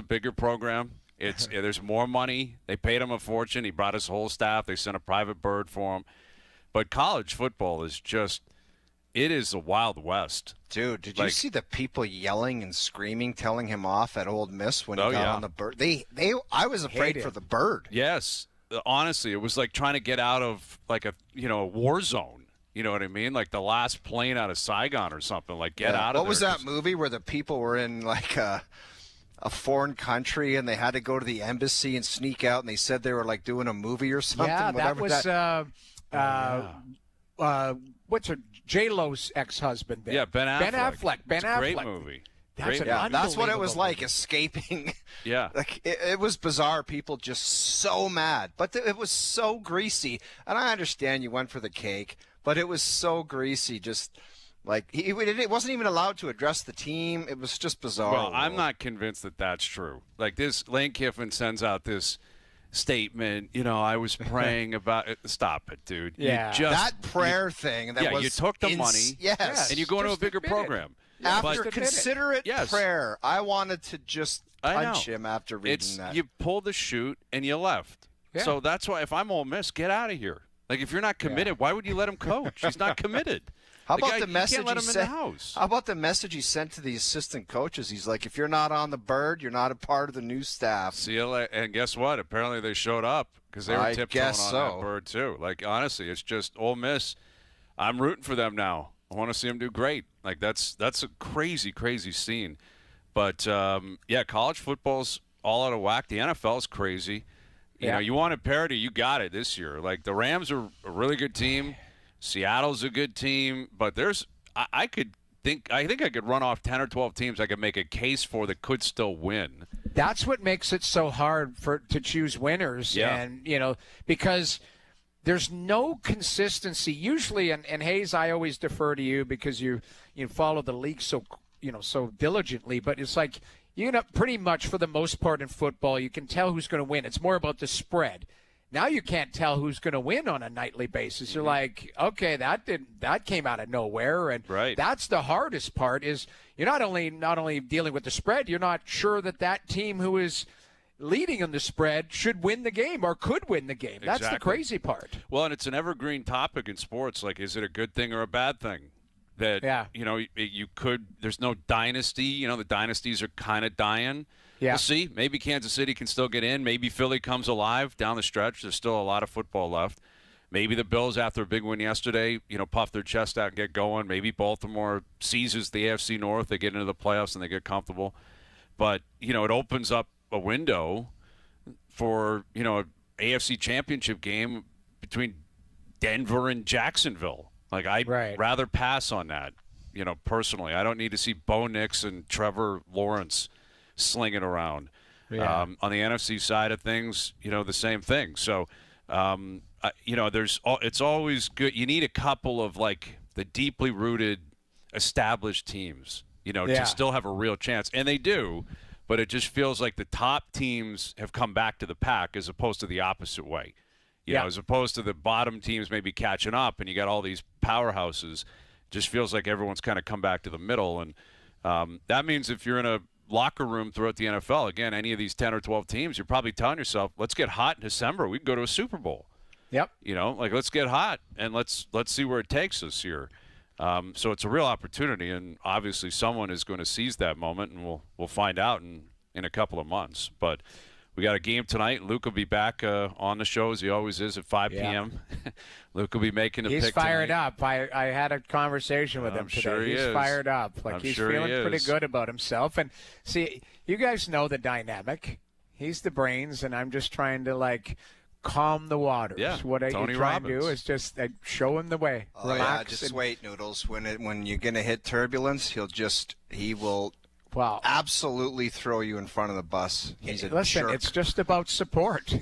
a bigger program. There's more money. They paid him a fortune. He brought his whole staff. They sent a private bird for him. But college football is just – it is the Wild West. Dude, did you see the people yelling and screaming, telling him off at Ole Miss when he got on the bird? I was afraid for the bird. Yes. Honestly, it was like trying to get out of like a war zone. You know what I mean? Like the last plane out of Saigon or something. Like get out of there. What was that movie where the people were in like a foreign country and they had to go to the embassy and sneak out and they said they were like doing a movie or something? Yeah, that was what's her J-Lo's ex-husband? Yeah, Ben Affleck. Ben Affleck. Great movie. That's what it was like, escaping. Yeah. Like it was bizarre. People just so mad. But it was so greasy. And I understand you went for the cake, but it was so greasy. Just like it wasn't even allowed to address the team. It was just bizarre. Well, I'm not convinced that that's true. Like this, Lane Kiffin sends out this statement, I was praying about it. Stop it, dude. Yeah. That prayer thing. You took the money. Yes. And you go into a bigger program. After considerate prayer, I wanted to just punch him after reading that. You pulled the chute and you left. Yeah. So that's why if I'm Ole Miss, get out of here. Like if you're not committed, why would you let him coach? He's not committed. How about the message you can't let him in the house? How about the message he sent to the assistant coaches? He's like, if you're not on the bird, you're not a part of the new staff. See you later. And guess what? Apparently they showed up because they were tiptoeing on that bird too. Like honestly, it's just Ole Miss. I'm rooting for them now. I want to see them do great. Like that's a crazy, crazy scene. But college football's all out of whack. The NFL's crazy. You know, you wanted parity, you got it this year. Like the Rams are a really good team. Seattle's a good team, but I think I could run off 10 or 12 teams I could make a case for that could still win. That's what makes it so hard to choose winners. Yeah. And, because there's no consistency. Usually, and Hayes, I always defer to you because you follow the league so diligently, but it's like, pretty much for the most part in football, you can tell who's going to win. It's more about the spread. Now you can't tell who's going to win on a nightly basis. You're like, okay, that came out of nowhere, and that's the hardest part. Is you're not only dealing with the spread, you're not sure that team who is leading on the spread should win the game or could win the game. That's the crazy part. Well, and it's an evergreen topic in sports. Like, is it a good thing or a bad thing? That you could. There's no dynasty. The dynasties are kind of dying. Yeah. We'll see. Maybe Kansas City can still get in. Maybe Philly comes alive down the stretch. There's still a lot of football left. Maybe the Bills, after a big win yesterday, puff their chest out and get going. Maybe Baltimore seizes the AFC North. They get into the playoffs and they get comfortable. But, it opens up a window for, an AFC championship game between Denver and Jacksonville. Like, I'd rather pass on that, personally. I don't need to see Bo Nix and Trevor Lawrence slinging around. Yeah. On the NFC side of things, the same thing. So, it's always good. You need a couple of, like, the deeply rooted, established teams, to still have a real chance. And they do, but it just feels like the top teams have come back to the pack as opposed to the opposite way. As opposed to the bottom teams maybe catching up, and you got all these powerhouses. Just feels like everyone's kind of come back to the middle, and that means if you're in a locker room throughout the NFL, again, any of these 10 or 12 teams, you're probably telling yourself, let's get hot in December. We can go to a Super Bowl. Yep. Let's get hot, and let's see where it takes us here. So it's a real opportunity, and obviously someone is going to seize that moment, and we'll find out in a couple of months. But we got a game tonight. Luke will be back on the show as he always is at 5 p.m. Luke will be making a pick. He's fired tonight. up. I had a conversation with him today. Sure he's fired up. Like he's feeling pretty good about himself. And see, you guys know the dynamic. He's the brains, and I'm just trying to calm the waters. Yeah, what I try to do is just show him the way. Oh, relax. Just wait, Noodles. When you're gonna hit turbulence, he will. Wow. Absolutely throw you in front of the bus. He's a jerk. It's just about support.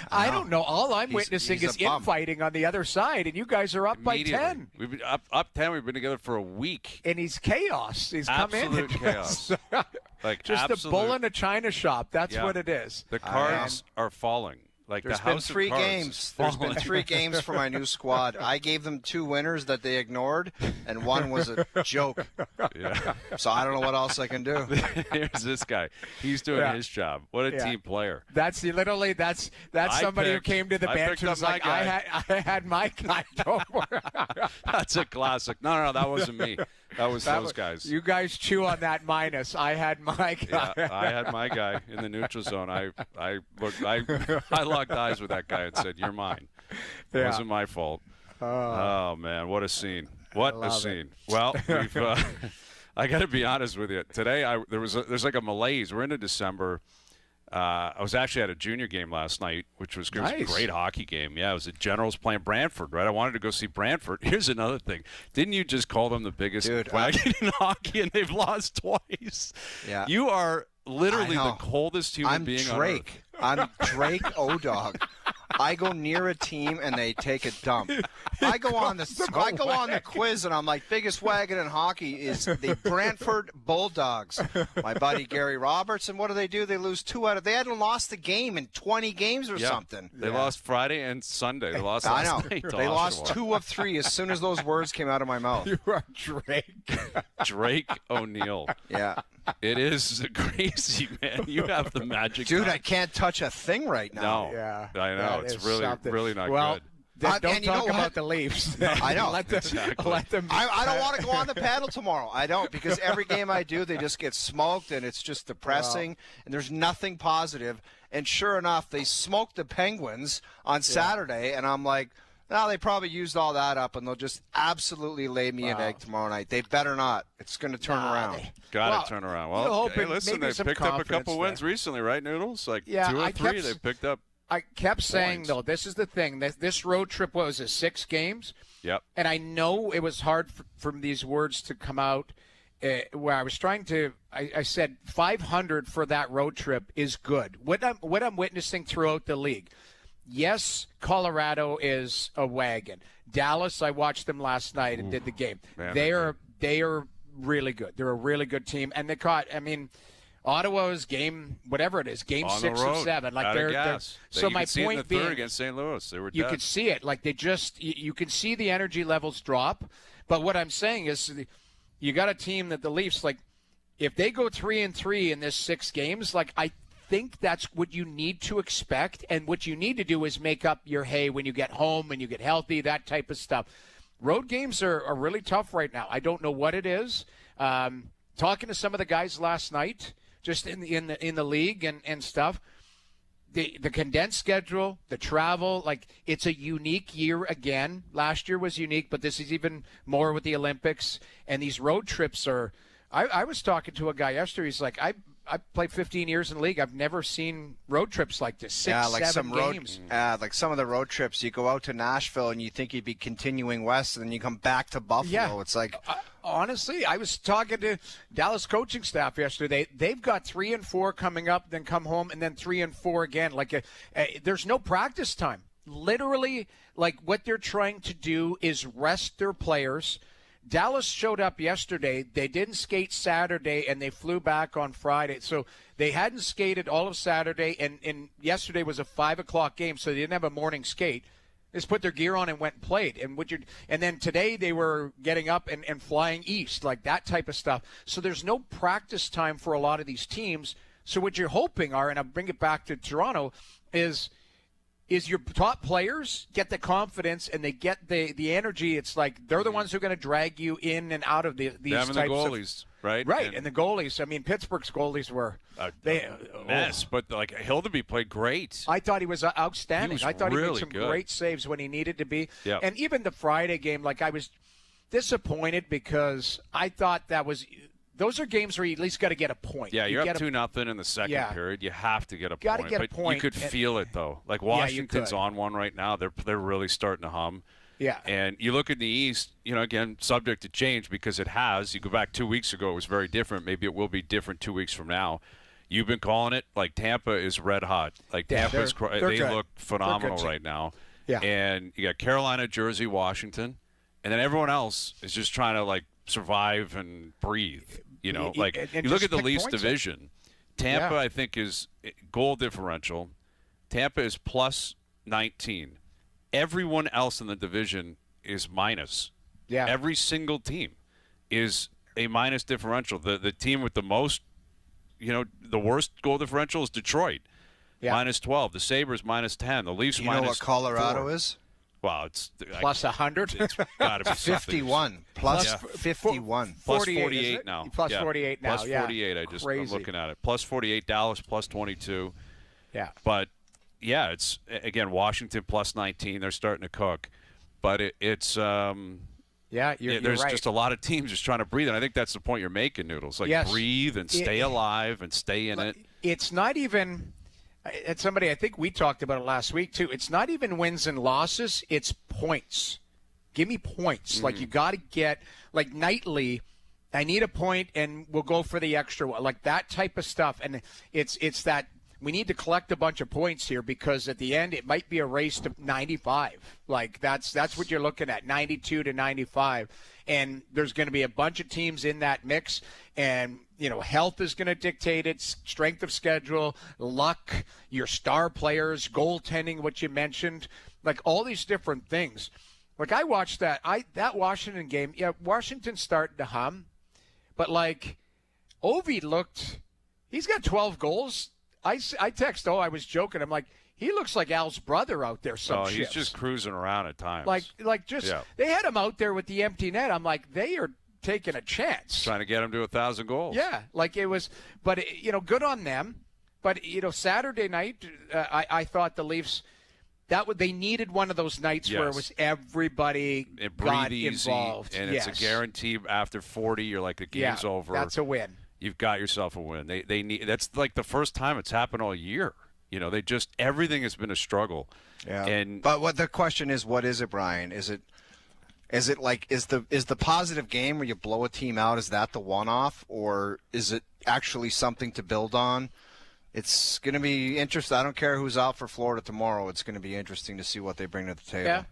I don't know. All I'm witnessing is infighting on the other side, and you guys are up by 10. We've been up 10. We've been together for a week. And he's chaos. He's come in. Absolute chaos. Just a bull in a china shop. That's what it is. The cards are falling. Like There's the been house of 3 cards games. is There's been falling. 3 games for my new squad. I gave them 2 winners that they ignored, and 1 was a joke. Yeah. So I don't know what else I can do. Here's this guy. He's doing Yeah. his job. What a Yeah. team player. That's somebody who came to the I bench picked and up was my like, guy. I had my guy. Don't worry. That's a classic. No, that wasn't me. That was those guys. You guys chew on that minus. I had my guy. Yeah, I had my guy in the neutral zone. I locked eyes with that guy and said, "You're mine." It Yeah. wasn't my fault. Oh man, what a scene! What a love scene! Well, we've, I got to be honest with you. Today, there's like a malaise. We're into December. I was actually at a junior game last night, which was a Nice. great hockey game. Yeah, it was the Generals playing Brantford, right? I wanted to go see Brantford. Here's another thing. Didn't you just call them the biggest wagon in hockey, and they've lost twice? Yeah. You are literally I the know. coldest human I'm being on Drake. I'm Drake O-Dog. I go near a team and they take a dump. I go on the quiz and I'm like, biggest wagon in hockey is the Brantford Bulldogs. My buddy Gary Robertson, what do? They lose 2 out of. They hadn't lost the game in 20 games or Yeah. something. They lost Friday and Sunday. They lost I last know. night. to They lost Oshawa. 2 of 3 as soon as those words came out of my mouth. You are Drake. Drake O'Neal. Yeah. It is crazy, man. You have the magic. Dude, time. I can't touch a thing right now. No. Yeah. I know. That It's is really, something. really not well, good. Don't and you know talk about what? the Leafs. I know. let them. Exactly. Let them. I don't want to go on the paddle tomorrow. I don't, because every game I do, they just get smoked, and it's just depressing, and there's nothing positive. And sure enough, they smoked the Penguins on Saturday, and I'm like, no, they probably used all that up, and they'll just absolutely lay me an egg tomorrow night. They better not. It's going to turn around. Got to turn around. you're Well, hoping hey, listen, maybe they some picked up a confidence couple wins there. recently, right, Noodles? Like Yeah, 2 or I 3 kept- they picked up. I kept saying, points. though, this is the thing. This road trip was 6 games. Yep. And I know it was hard for these words to come out where I was trying to – I said 500 for that road trip is good. What I'm witnessing throughout the league, yes, Colorado is a wagon. Dallas, I watched them last night and did the game. Man, They are really good. They're a really good team. And they caught – I mean – Ottawa's game, whatever it is, game On 6 the road, or 7. Like out they're of gas. so you my could see it in the point third being, against St. Louis. They were you dead. could see it. Like they just, you can see the energy levels drop. But what I'm saying is, you got a team that the Leafs, like, if they go 3-3 in this 6 games, like I think that's what you need to expect, and what you need to do is make up your hay when you get home, when you get healthy, that type of stuff. Road games are really tough right now. I don't know what it is. Talking to some of the guys last night, just in the league and stuff. The condensed schedule, the travel, like it's a unique year again. Last year was unique, but this is even more with the Olympics. And these road trips are I was talking to a guy yesterday. He's like, I played 15 years in the league. I've never seen road trips like this. 6, like 7 some games. like some of the road trips, you go out to Nashville and you think you'd be continuing west, and then you come back to Buffalo. Yeah. It's like, honestly, I was talking to Dallas coaching staff yesterday. They've got 3 and 4 coming up, then come home, and then 3 and 4 again. Like there's no practice time. Literally, like what they're trying to do is rest their players. Dallas showed up yesterday. They didn't skate Saturday, and they flew back on Friday. So they hadn't skated all of Saturday, and yesterday was a 5 o'clock game, so they didn't have a morning skate. They just put their gear on and went and played. And then today they were getting up and flying east, like that type of stuff. So there's no practice time for a lot of these teams. So what you're hoping are, and I'll bring it back to Toronto, is your top players get the confidence and they get the energy. It's like they're the ones who are going to drag you in and out of these types Them and the goalies, right? Right, and the goalies. I mean, Pittsburgh's goalies were a mess, but like Hildeby played great. I thought he was outstanding. He was I thought he really made some good. great saves when he needed to be. Yep. And even the Friday game, like I was disappointed because I thought those are games where you at least got to get a point. Yeah, you're get up 2-0 in the second period. You have to get a Gotta point. get a but point. You could feel it though. Like you Washington's could. on one right now. They're really starting to hum. Yeah. And you look at the East, again, subject to change because it has. You go back 2 weeks ago, it was very different. Maybe it will be different 2 weeks from now. You've been calling it. Like Tampa is red hot. Like Yeah, Tampa's, they're they good. look phenomenal team. right now. Yeah. And you got Carolina, Jersey, Washington, and then everyone else is just trying to like survive and breathe. And You look just at the pick Leafs points up. division. Tampa, Yeah. I think, is goal differential. Tampa is plus 19. Everyone else in the division is minus. Yeah. Every single team is a minus differential. The team with the most, the worst goal differential is Detroit, minus 12. The Sabres minus 10. The Leafs minus 4. You know what Colorado is? Wow, it's plus 100. It's got to be 51. Plus 51. Plus 48 now. Plus 48 now. Plus 48. I'm looking at it. Plus 48. Dallas plus 22. Yeah. But yeah, it's again Washington plus 19. They're starting to cook, but it's you're there's right. just a lot of teams just trying to breathe, and I think that's the point you're making, Noodles. Like breathe and stay alive and stay in it. It's not even. It's somebody, I think we talked about it last week too. It's not even wins and losses. It's points. Give me points. Like you got to get like nightly. I need a point, and we'll go for the extra one. Like that type of stuff. And it's that we need to collect a bunch of points here because at the end it might be a race to 95. Like that's what you're looking at, 92 to 95. And there's going to be a bunch of teams in that mix, and health is going to dictate it, strength of schedule, luck, your star players, goaltending, what you mentioned, like all these different things. Like I watched that Washington game. Yeah, Washington's starting to hum, but like Ovi he's got 12 goals. I text, I was joking. I'm like, he looks like Al's brother out there some shifts. He's just cruising around at times. They had him out there with the empty net. I'm like, they are taking a chance. Trying to get him to 1,000 goals. Yeah, like it was, but, good on them. But, Saturday night, I thought the Leafs, they needed one of those nights where it was everybody got involved. And it's a guarantee after 40, you're like, the game's over. That's a win. You've got yourself a win. They need. That's like the first time it's happened all year. They just everything has been a struggle. Yeah. But what the question is, what is it, Brian? Is it like is the positive game where you blow a team out? Is that the one-off, or is it actually something to build on? It's going to be interesting. I don't care who's out for Florida tomorrow. It's going to be interesting to see what they bring to the table. Yeah.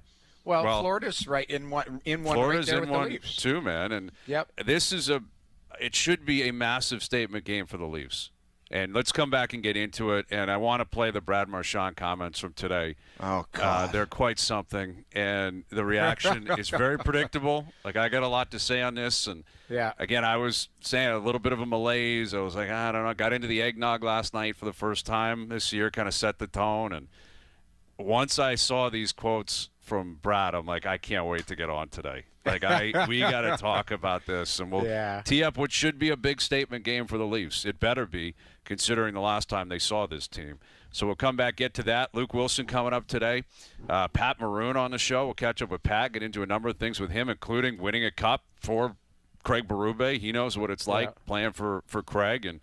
Well, Florida's right in one. Florida's right there in with one the Leafs too, man. And this is it should be a massive statement game for the Leafs. And let's come back and get into it. And I want to play the Brad Marchand comments from today. Oh, God. They're quite something. And the reaction is very predictable. Like, I got a lot to say on this. And, again, I was saying a little bit of a malaise. I was like, I don't know. Got into the eggnog last night for the first time this year, kind of set the tone. And once I saw these quotes from Brad, I'm like, I can't wait to get on today. Like, we got to talk about this, and we'll tee up what should be a big statement game for the Leafs. It better be, considering the last time they saw this team. So we'll come back, get to that. Luke Wilson coming up today. Pat Maroon on the show. We'll catch up with Pat, get into a number of things with him, including winning a cup for Craig Berube. He knows what it's like playing for Craig, and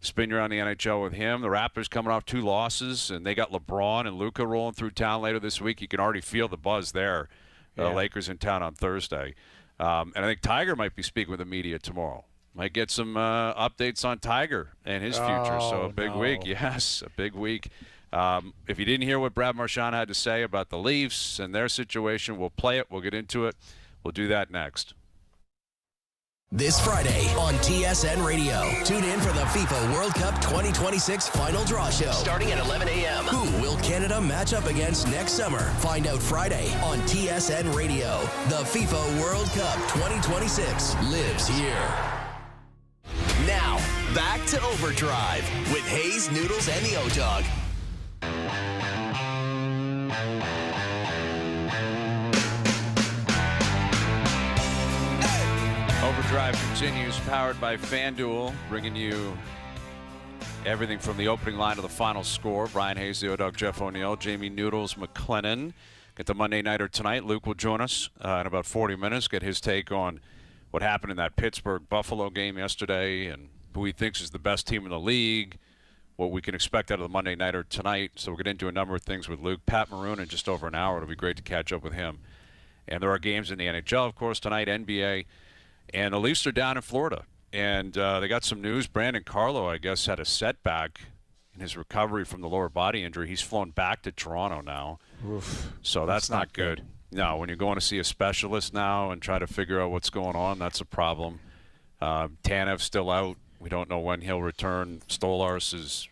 spin around the NHL with him. The Raptors coming off 2 losses, and they got LeBron and Luka rolling through town later this week. You can already feel the buzz there. Lakers in town on Thursday. And I think Tiger might be speaking with the media tomorrow. Might get some updates on Tiger and his future. So a big week. Yes, a big week. If you didn't hear what Brad Marchand had to say about the Leafs and their situation, we'll play it. We'll get into it. We'll do that next. This Friday on TSN Radio. Tune in for the FIFA World Cup 2026 Final Draw Show. Starting at 11 a.m. Who will Canada match up against next summer? Find out Friday on TSN Radio. The FIFA World Cup 2026 lives here. Now, back to OverDrive with Hayes, Noodles, and the O-Dog. OverDrive continues, powered by FanDuel, bringing you everything from the opening line to the final score. Brian Hayes, the O-Dog, Jeff O'Neill, Jamie Noodles, McLennan. Get the Monday Nighter tonight. Luke will join us in about 40 minutes, get his take on what happened in that Pittsburgh-Buffalo game yesterday and who he thinks is the best team in the league, what we can expect out of the Monday Nighter tonight. So we'll get into a number of things with Luke. Pat Maroon in just over an hour. It'll be great to catch up with him. And there are games in the NHL, of course, tonight, NBA. And the Leafs are down in Florida, and they got some news. Brandon Carlo, I guess, had a setback in his recovery from the lower body injury. He's flown back to Toronto now. Oof. So that's not good. No, when you're going to see a specialist now and try to figure out what's going on, that's a problem. Tanev's still out. We don't know when he'll return. Stolarz is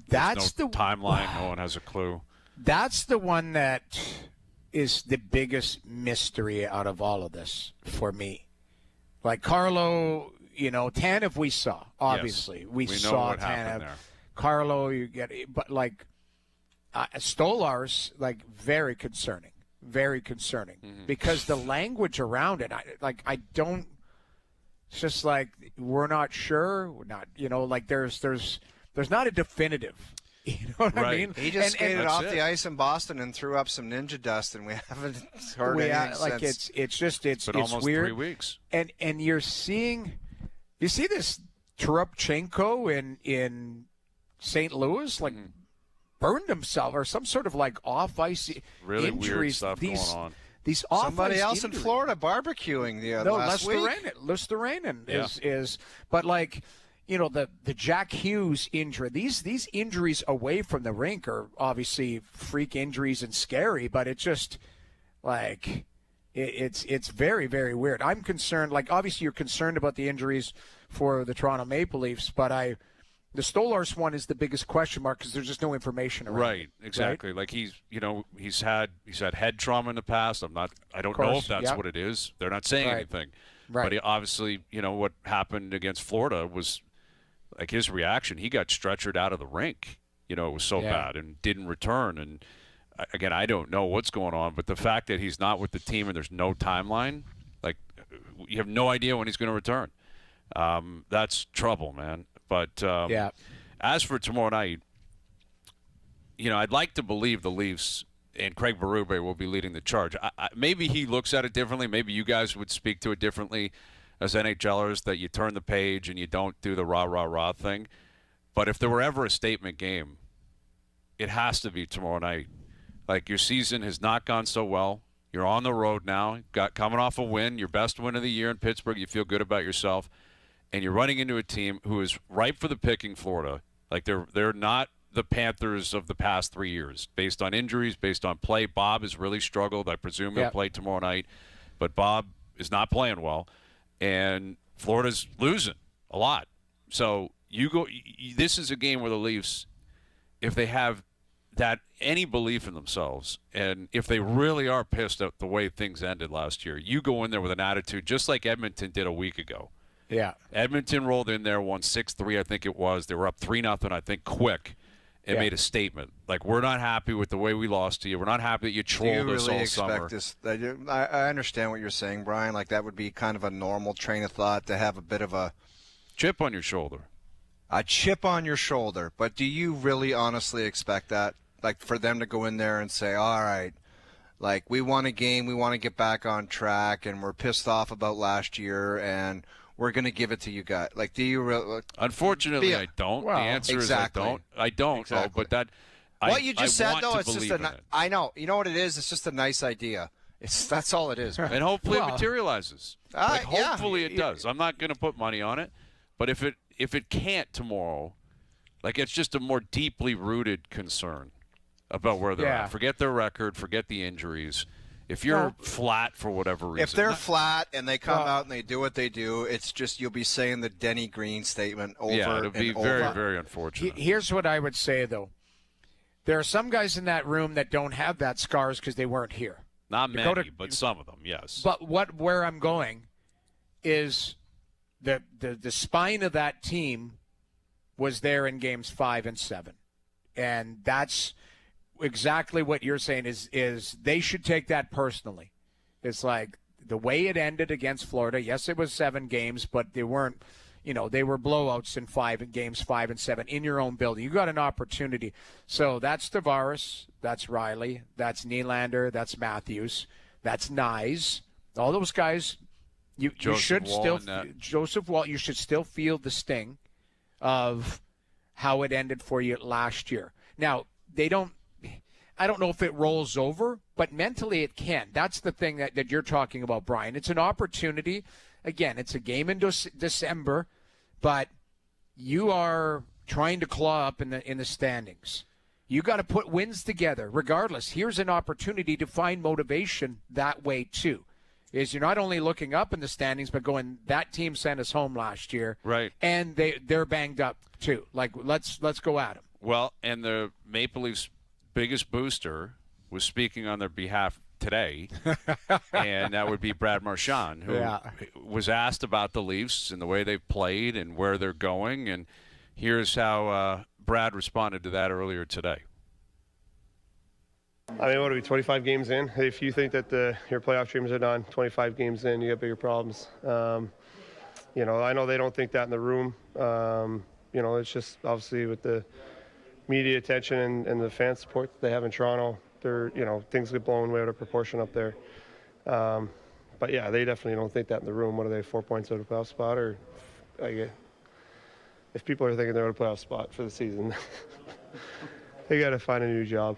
That's no timeline. No one has a clue. That's the one that is the biggest mystery out of all of this for me. Like Carlo, Tanev we saw, obviously. Yes. We know saw what happened Tanev. there. Carlo, you get it. But, Stolar's, very concerning. Very concerning. Mm-hmm. Because the language around it, I don't – it's just we're not sure. We're not, there's not a definitive. You know what I mean? He just skated off it. the ice in Boston and threw up some ninja dust, and we haven't heard anything since. It's almost weird. 3 weeks. And you see this Turupchenko in St. Louis, burned himself or some sort of off ice really injuries. Weird stuff going on. These off Somebody else in Florida barbecuing last week. Lusterainen is, but the Jack Hughes injury. These injuries away from the rink are obviously freak injuries and scary, but it's just it's very, very weird. I'm concerned. Obviously, you're concerned about the injuries for the Toronto Maple Leafs, but the Stolarz one is the biggest question mark because there's just no information around. Right, exactly. Right? He's had head trauma in the past. I don't know if that's what it is. They're not saying anything. Right. But obviously, what happened against Florida was his reaction. He got stretchered out of the rink. It was so bad and didn't return. And again, I don't know what's going on, but the fact that he's not with the team and there's no timeline, you have no idea when he's going to return. That's trouble, man. But as for tomorrow night, I'd like to believe the Leafs and Craig Berube will be leading the charge. Maybe he looks at it differently. Maybe you guys would speak to it differently as NHLers, that you turn the page and you don't do the rah thing. But if there were ever a statement game, it has to be tomorrow night. Your season has not gone so well. You're on the road now. Coming off a win, your best win of the year in Pittsburgh. You feel good about yourself. And you're running into a team who is ripe for the picking, Florida. They're not the Panthers of the past 3 years, based on injuries, based on play. Bob has really struggled. I presume he'll play tomorrow night. But Bob is not playing well. And Florida's losing a lot. So this is a game where the Leafs, if they have any belief in themselves, and if they really are pissed at the way things ended last year, you go in there with an attitude just like Edmonton did a week ago. Yeah. Edmonton rolled in there, won 6-3, I think it was. They were up 3-0, I think, quick, and made a statement. We're not happy with the way we lost to you. We're not happy that you trolled us all summer. I understand what you're saying, Brian. That would be kind of a normal train of thought to have a bit of a chip on your shoulder. A chip on your shoulder. But do you really honestly expect that? For them to go in there and say, all right, we won a game, we want to get back on track, and we're pissed off about last year, and we're going to give it to you guys. Do you really? Unfortunately, I don't. Well, the answer is I don't. I don't. Exactly. But that. What you just said, though, it's just I know. You know what it is? It's just a nice idea. That's all it is. And hopefully it materializes. Hopefully it does. I'm not going to put money on it, but if it can't tomorrow, it's just a more deeply rooted concern about where they're at. Forget their record. Forget the injuries. If you're flat for whatever reason. If they're flat and they come out and they do what they do, it's just you'll be saying the Denny Green statement over and over. Yeah, it'll be very, very unfortunate. Here's what I would say, though. There are some guys in that room that don't have that scars because they weren't here. Not many, but some of them, yes. But where I'm going is the spine of that team was there in games 5 and 7. And that's exactly what you're saying is they should take that personally. It's the way it ended against Florida. Yes, it was 7 games, but they weren't, they were blowouts in games 5 and 7 in your own building. You got an opportunity. So that's Tavares, that's Riley, that's Nylander, that's Matthews, that's Nyes. All those guys, you should still Joseph Wall. You should still feel the sting of how it ended for you last year. Now I don't know if it rolls over, but mentally it can. That's the thing that you're talking about, Brian. It's an opportunity. Again, it's a game in December, but you are trying to claw up in the standings. You got to put wins together. Regardless, here's an opportunity to find motivation that way too. Is you're not only looking up in the standings, but going, that team sent us home last year, right? And they're banged up too. Let's go at them. Well, and the Maple Leafs' biggest booster was speaking on their behalf today, and that would be Brad Marchand, who was asked about the Leafs and the way they've played and where they're going. And here's how Brad responded to that earlier today. I mean, what are we, 25 games in? If you think that your playoff dreams are done, 25 games in, you got bigger problems. I know they don't think that in the room. It's just obviously with the media attention and the fan support that they have in Toronto, things get blown way out of proportion up there. But yeah, they definitely don't think that in the room. What are they, 4 points out of a playoff spot? Or if people are thinking they're out of a playoff spot for the season, they got to find a new job.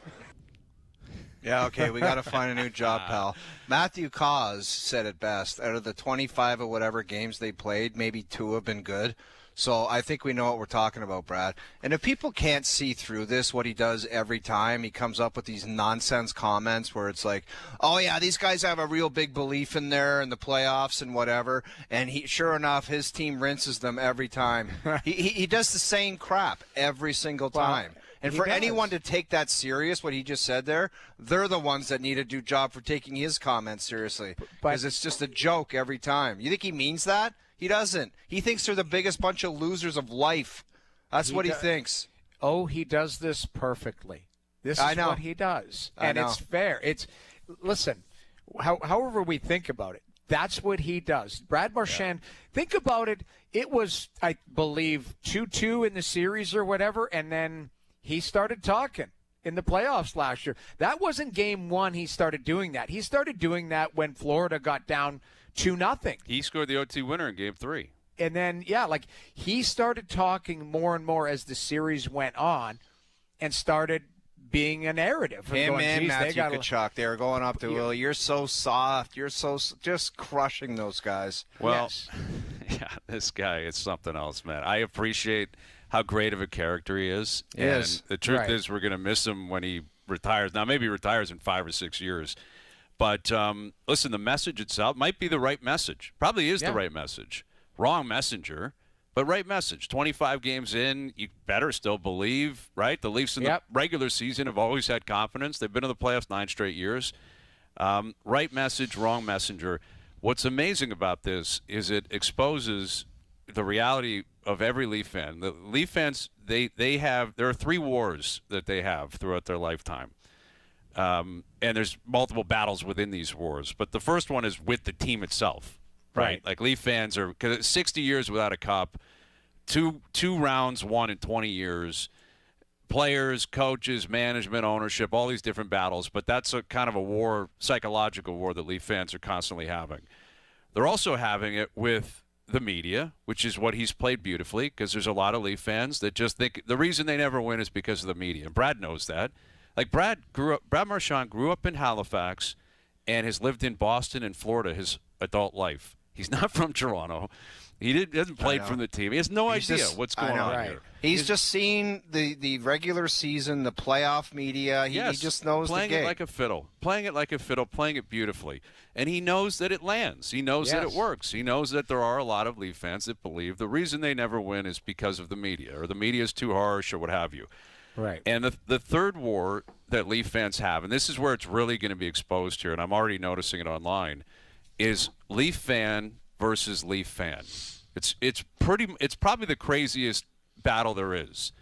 Yeah, okay, we got to find a new job, pal. Matthew Caws said it best. Out of the 25 or whatever games they played, maybe 2 have been good. So I think we know what we're talking about, Brad. And if people can't see through this, what he does every time, he comes up with these nonsense comments where it's like, oh, yeah, these guys have a real big belief in there in the playoffs and whatever. And sure enough, his team rinses them every time. he does the same crap every single time. And for anyone to take that serious, what he just said there, they're the ones that need a new job for taking his comments seriously. Because it's just a joke every time. You think he means that? He doesn't. He thinks they're the biggest bunch of losers of life. That's what he thinks. Oh, he does this perfectly. This is what he does. And it's fair. Listen, however we think about it, that's what he does. Brad Marchand, think about it. It was, I believe, 2-2 in the series or whatever, and then he started talking in the playoffs last year. That wasn't game 1 he started doing that. He started doing that when Florida got down 2-0. He scored the OT winner in game 3. And then, he started talking more and more as the series went on and started being a narrative. Him and Matthew Tkachuk, they were going up to, Will, you're so soft. You're so just crushing those guys. Well, this guy is something else, man. I appreciate how great of a character he is. And the truth is we're going to miss him when he retires. Now, maybe he retires in 5 or 6 years. But, listen, the message itself might be the right message. Probably is the right message. Wrong messenger, but right message. 25 games in, you better still believe, right? The Leafs in the regular season have always had confidence. They've been in the playoffs 9 straight years. Right message, wrong messenger. What's amazing about this is it exposes the reality of every Leaf fan. The Leaf fans, there are 3 wars that they have throughout their lifetime. And there's multiple battles within these wars. But the first one is with the team itself, right? Like Leaf fans are, because it's 60 years without a cup, two rounds won in 20 years, players, coaches, management, ownership, all these different battles. But that's a kind of a war, psychological war that Leaf fans are constantly having. They're also having it with the media, which is what he's played beautifully, because there's a lot of Leaf fans that just think the reason they never win is because of the media. And Brad knows that. Like Brad Marchand grew up in Halifax and has lived in Boston and Florida his adult life. He's not from Toronto. He hasn't played from the team. He has no idea what's going on here. He's just seen the regular season, the playoff media. He just knows the game. Playing it like a fiddle, playing it beautifully. And he knows that it lands. He knows that it works. He knows that there are a lot of Leaf fans that believe the reason they never win is because of the media, or the media is too harsh, or what have you. Right. And the third war that Leaf fans have, and this is where it's really going to be exposed here, and I'm already noticing it online, is Leaf fan versus Leaf fan. It's probably the craziest battle there is.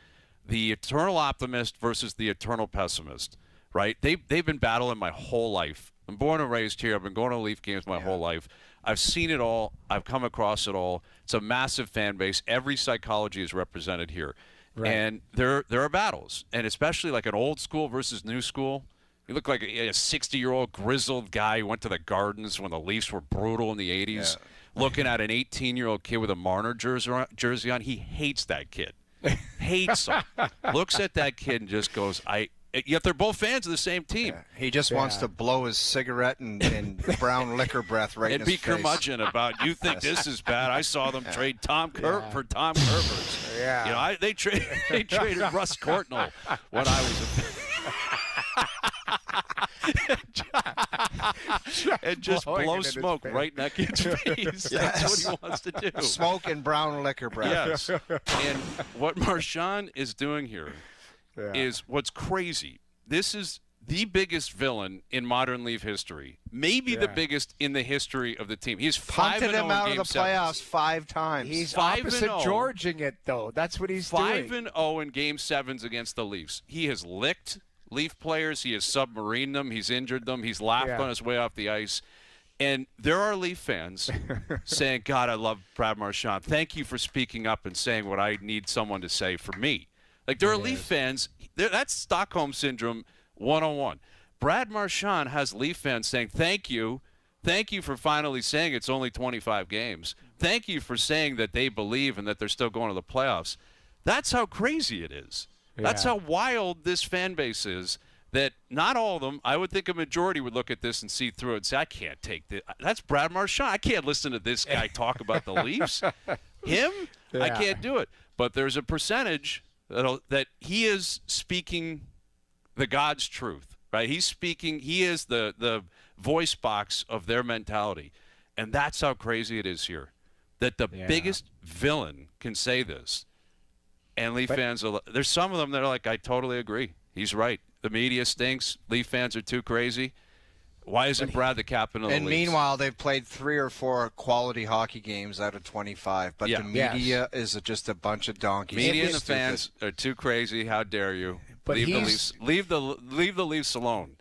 The eternal optimist versus the eternal pessimist, right? They've been battling my whole life. I'm born and raised here. I've been going to Leaf games my whole life. I've seen it all. I've come across it all. It's a massive fan base. Every psychology is represented here. Right. And there are battles, and especially like an old school versus new school. You look like a 60-year-old grizzled guy who went to the Gardens when the Leafs were brutal in the 80s, looking at an 18-year-old kid with a Marner jersey on. He hates that kid. Hates him. Looks at that kid and just goes, yet they're both fans of the same team. Yeah. He just wants to blow his cigarette and brown liquor breath right in his face. And be curmudgeon about, you think this is bad. I saw them trade Tom Kerr for Tom Kervers. Yeah. You know, they traded Russ Courtnall when I was and just blow smoke right in that kid's face. That's what he wants to do. Smoke and brown liquor breath. Yes. And what Marchand is doing here is what's crazy. This is the biggest villain in modern Leaf history, maybe the biggest in the history of the team. He's 5-0 punted him out of the Game playoffs 5 times. He's 5-0. opposite Georging it, though. That's what he's doing. 5-0 in Game 7s against the Leafs. He has licked Leaf players. He has submarined them. He's injured them. He's laughed on his way off the ice. And there are Leaf fans saying, God, I love Brad Marchand. Thank you for speaking up and saying what I need someone to say for me. Like, there are Leaf fans. That's Stockholm Syndrome 101. Brad Marchand has Leaf fans saying, thank you for finally saying it's only 25 games. Thank you for saying that they believe and that they're still going to the playoffs. That's how crazy it is. That's how wild this fan base is, that not all of them, I would think a majority would look at this and see through it and say, I can't take this. That's Brad Marchand. I can't listen to this guy talk about the Leafs. Him? I can't do it. But there's a percentage that he is speaking the God's truth. Right? He's speaking. He is the voice box of their mentality, and that's how crazy it is here. That the biggest villain can say this, and Leaf fans are. There's some of them that are like, I totally agree. He's right. The media stinks. Leaf fans are too crazy. Why isn't Brad the captain of the Leafs? And meanwhile, they've played 3 or 4 quality hockey games out of 25. But the media is just a bunch of donkeys. Media and the fans are too crazy. How dare you? But leave the Leafs alone,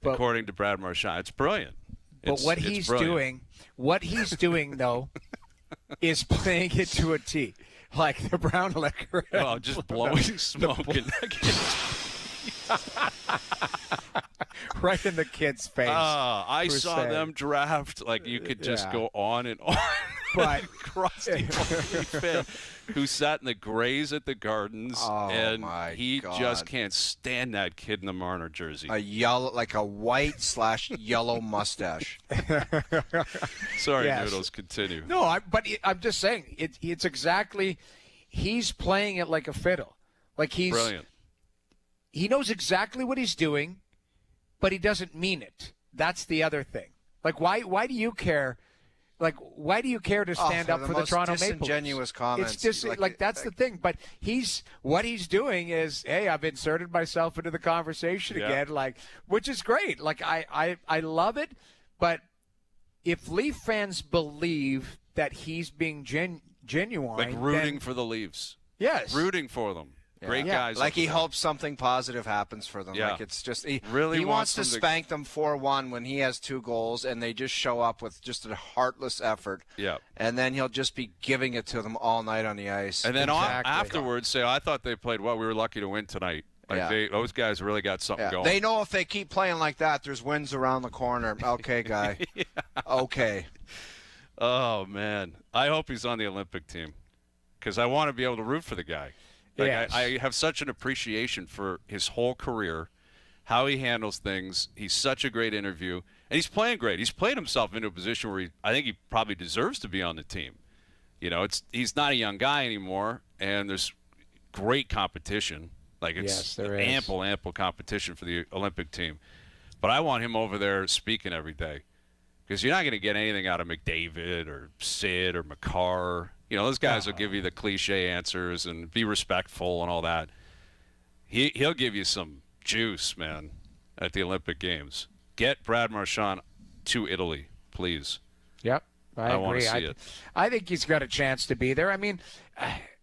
according to Brad Marchand. It's brilliant. But what he's doing though, is playing it to a T, like the brown liquor. Oh, just blowing smoke. Right in the kid's face. I saw them draft. Like, you could just go on and on. But crusty fan who sat in the Grays at the Gardens, and he just can't stand that kid in the Marner jersey. Like a white/yellow mustache. Sorry, Noodles, continue. No, I'm just saying it's exactly. He's playing it like a fiddle. Like he's brilliant. He knows exactly what he's doing, but he doesn't mean it. That's the other thing. Like, why do you care? Like, why do you care to stand up for the Toronto Maple Leafs? Disingenuous comments. It's just that's the thing. But what he's doing is, hey, I've inserted myself into the conversation again, like, which is great. Like, I love it. But if Leaf fans believe that he's being genuine, like rooting for the Leafs, rooting for them. Great guys. Like he hopes something positive happens for them. Yeah. Like it's just he really wants to spank them 4-1 when he has 2 goals and they just show up with just a heartless effort. Yeah. And then he'll just be giving it to them all night on the ice. And then afterwards say, I thought they played well. We were lucky to win tonight. Like those guys really got something going. They know if they keep playing like that, there's wins around the corner. Okay, guy. Okay. Oh, man. I hope he's on the Olympic team because I want to be able to root for the guy. Like, I have such an appreciation for his whole career, how he handles things. He's such a great interview, and he's playing great. He's played himself into a position where I think he probably deserves to be on the team. You know, he's not a young guy anymore, and there's great competition. Like, it's ample competition for the Olympic team. But I want him over there speaking every day because you're not going to get anything out of McDavid or Sid or McCarr. You know, those guys will give you the cliche answers and be respectful and all that. He'll give you some juice, man, at the Olympic Games. Get Brad Marchand to Italy, please. Yep, I agree. Want to see it. I think he's got a chance to be there. I mean,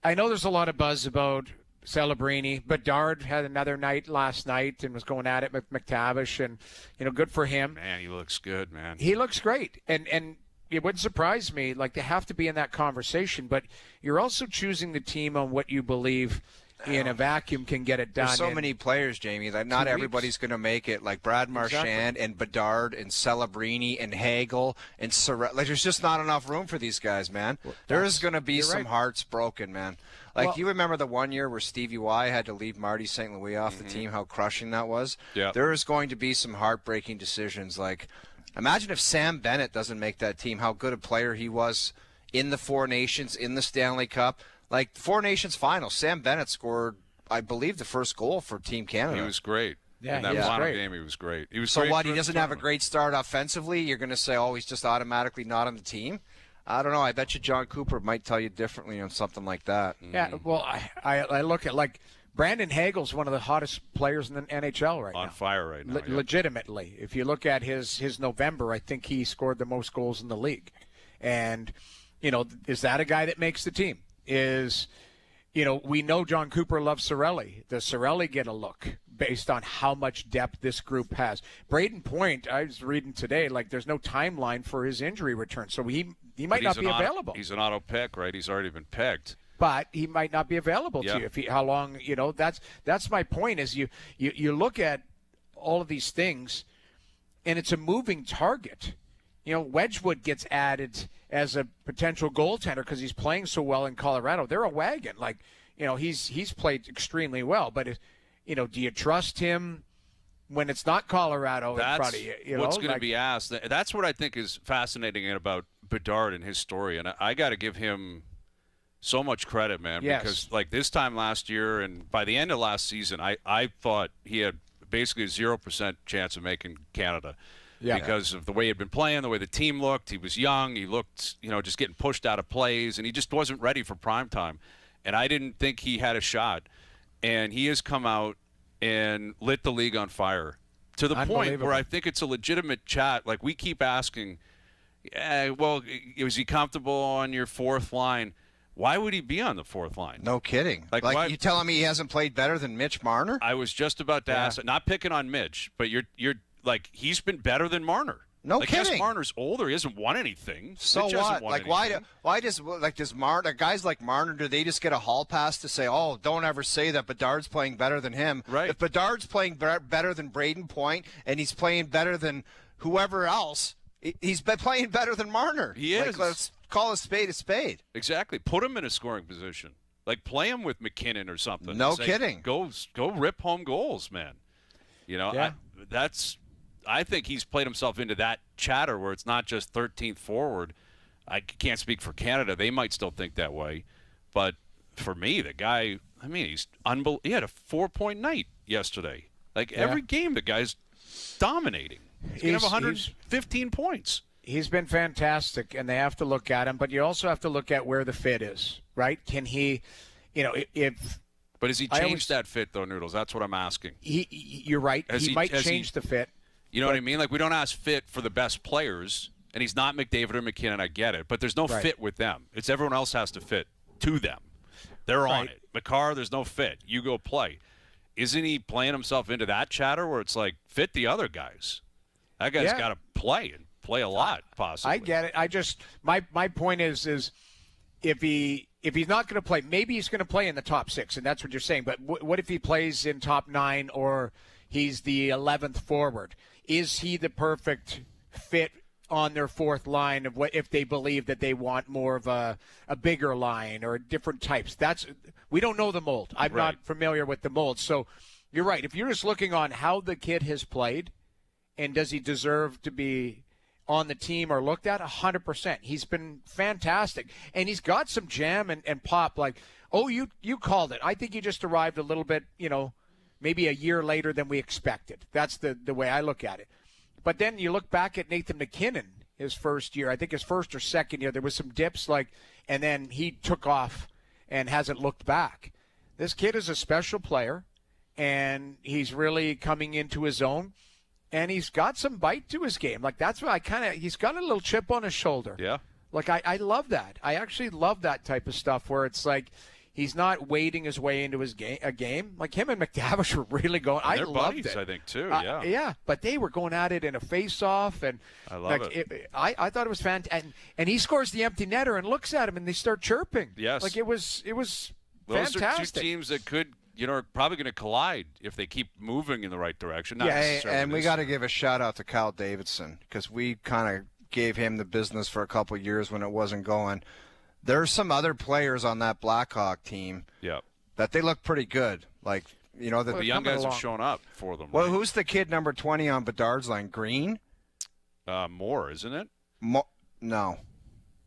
I know there's a lot of buzz about Celebrini. Bedard had another night last night and was going at it with McTavish, and, good for him. Man, he looks good, man. He looks great. And it wouldn't surprise me, like, they have to be in that conversation, but you're also choosing the team on what you believe in a vacuum can get it done. There's so many players, Jamie, that not everybody's going to make it. Like Brad Marchand and Bedard and Celebrini and Hagel and Sorrell. Like, there's just not enough room for these guys, man. There's going to be some hearts broken, man. Like, you remember the one year where Stevie Y had to leave Marty St. Louis off the team, how crushing that was? Yeah. There is going to be some heartbreaking decisions. Like, imagine if Sam Bennett doesn't make that team, how good a player he was in the Four Nations, in the Stanley Cup. Like, Four Nations final, Sam Bennett scored, I believe, the first goal for Team Canada. He was great. Yeah, in that final game, he was great. He was so great. What, he doesn't have a great start offensively? You're going to say, oh, he's just automatically not on the team? I don't know. I bet you John Cooper might tell you differently on something like that. Yeah, well, I look at, like, Brandon Hagel's one of the hottest players in the NHL right now. On fire right now. Legitimately. If you look at his November, I think he scored the most goals in the league. And, is that a guy that makes the team? We know John Cooper loves Cirelli. Does Cirelli get a look based on how much depth this group has? Braden Point, I was reading today, there's no timeline for his injury return. So he might not be available. He's an auto pick, right? He's already been picked. But he might not be available to you. How long, that's my point is you look at all of these things, and it's a moving target. Wedgwood gets added as a potential goaltender because he's playing so well in Colorado. They're a wagon. He's played extremely well. But, do you trust him when it's not Colorado in front of you? What's going to be asked. That's what I think is fascinating about Bedard and his story. And I got to give him so much credit, man, because this time last year and by the end of last season, I thought he had basically a 0% chance of making Canada because of the way he had been playing, the way the team looked. He was young. He looked, just getting pushed out of plays, and he just wasn't ready for prime time. And I didn't think he had a shot. And he has come out and lit the league on fire to the point where I think it's a legitimate chat. We keep asking, was he comfortable on your fourth line? Why would he be on the fourth line? No kidding. You telling me he hasn't played better than Mitch Marner? I was just about to ask. Not picking on Mitch, but you're he's been better than Marner. No kidding. Yes, Marner's older. He hasn't won anything. So what? Why does Marner, guys like Marner, do they just get a hall pass to say, oh, don't ever say that Bedard's playing better than him? Right. If Bedard's playing better than Braden Point and he's playing better than whoever else, he's been playing better than Marner. He is. Let's call a spade a spade. Exactly. Put him in a scoring position. Play him with McKinnon or something. No kidding. Go rip home goals, man. I think he's played himself into that chatter where it's not just 13th forward. I can't speak for Canada. They might still think that way. But for me, the guy, he's unbelievable. He had a 4-point night yesterday. Every game, the guy's dominating. He's going to have 115 points. He's been fantastic, and they have to look at him. But you also have to look at where the fit is, right? Can he, But has he changed that fit, though, Noodles? That's what I'm asking. You're right. He might change the fit. You know what I mean? We don't ask fit for the best players, and he's not McDavid or McKinnon. I get it, but there's no fit with them. It's everyone else has to fit to them. They're on it. McCarr, there's no fit. You go play. Isn't he playing himself into that chatter where it's fit the other guys? That guy's got to play and play a lot, possibly. I get it. I just my point is if he's not going to play, maybe he's going to play in the top 6, and that's what you're saying. But what if he plays in top 9 or he's the 11th forward? Is he the perfect fit on their fourth line of what if they believe that they want more of a bigger line or different types? We don't know the mold. I'm not familiar with the mold. So you're right. If you're just looking on how the kid has played and does he deserve to be on the team or looked at, 100%. He's been fantastic. And he's got some jam and pop you called it. I think you just arrived a little bit, maybe a year later than we expected. That's the way I look at it. But then you look back at Nathan McKinnon, his first year, I think his first or second year, there was some dips, and then he took off and hasn't looked back. This kid is a special player, and he's really coming into his own, and he's got some bite to his game. That's why he's got a little chip on his shoulder. Yeah. I love that. I actually love that type of stuff where it's he's not wading his way into a game. Him and McTavish were really going. I loved buddies, it. I think, too. Yeah. Yeah, but they were going at it in a face-off, and I love it. I thought it was fantastic. And he scores the empty netter and looks at him, and they start chirping. Yes. It was Those fantastic. are two teams that could, are probably going to collide if they keep moving in the right direction. And we got to give a shout-out to Kyle Davidson because we kind of gave him the business for a couple of years when it wasn't going. There's some other players on that Blackhawk team that they look pretty good. The young guys have shown up for them. Well, who's the kid number 20 on Bedard's line? Green? Moore, isn't it? No.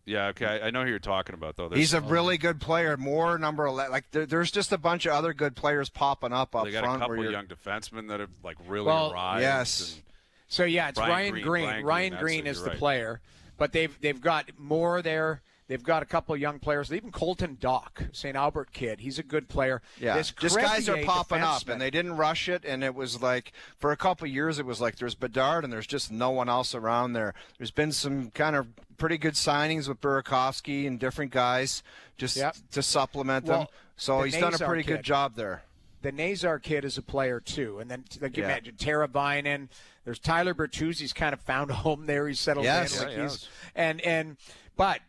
Yeah, okay. I know who you're talking about, though. He's a really good player. Moore, number 11. There's just a bunch of other good players popping up front. They got a couple of young defensemen that have really arrived. Yes. So, it's Ryan Green. Ryan Green is the player. But they've got Moore there. They've got a couple of young players. Even Colton Dock, St. Albert kid. He's a good player. Yeah, This just guys are Crevier popping up, defenseman- and they didn't rush it. And it was like, for a couple of years, it was like there's Bedard, and there's just no one else around there. There's been some kind of pretty good signings with Burakovsky and different guys just to supplement them. So he's done a pretty good job there. The Nazar kid is a player, too. And then, like you mentioned, Teravainen. There's Tyler Bertuzzi's kind of found a home there. He's settled in. But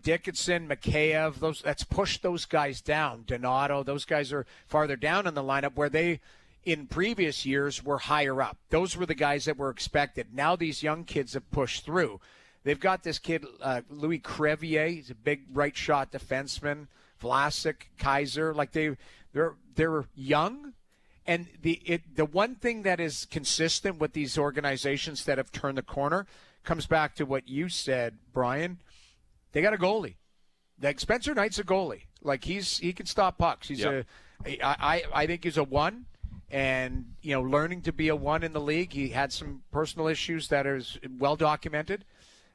Dickinson, Mikheyev, let's push those guys down. Donato, those guys are farther down in the lineup where they, in previous years, were higher up. Those were the guys that were expected. Now these young kids have pushed through. They've got this kid, Louis Crevier. He's a big right shot defenseman. Vlasic, Kaiser. Like they're young. And the one thing that is consistent with these organizations that have turned the corner comes back to what you said, Brian. They got a goalie. Like Spencer Knight's a goalie. Like he can stop pucks. I think he's a 1, and learning to be a 1 in the league. He had some personal issues that is well documented.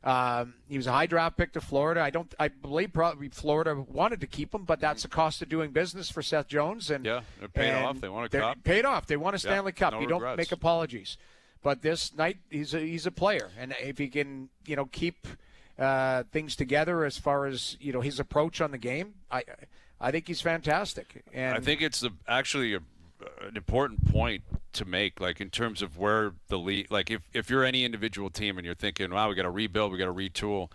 He was a high draft pick to Florida. I believe probably Florida wanted to keep him, but that's the cost of doing business for Seth Jones. And it paid off. They want a cup. Paid off. They want a Stanley Cup. No you regrets. Don't make apologies. But this night, he's a player, and if he can, keep things together as far as his approach on the game, I think he's fantastic. And I think it's actually an important point to make, like in terms of where the league, like if you're any individual team and you're thinking, wow, we got to rebuild, we got to retool.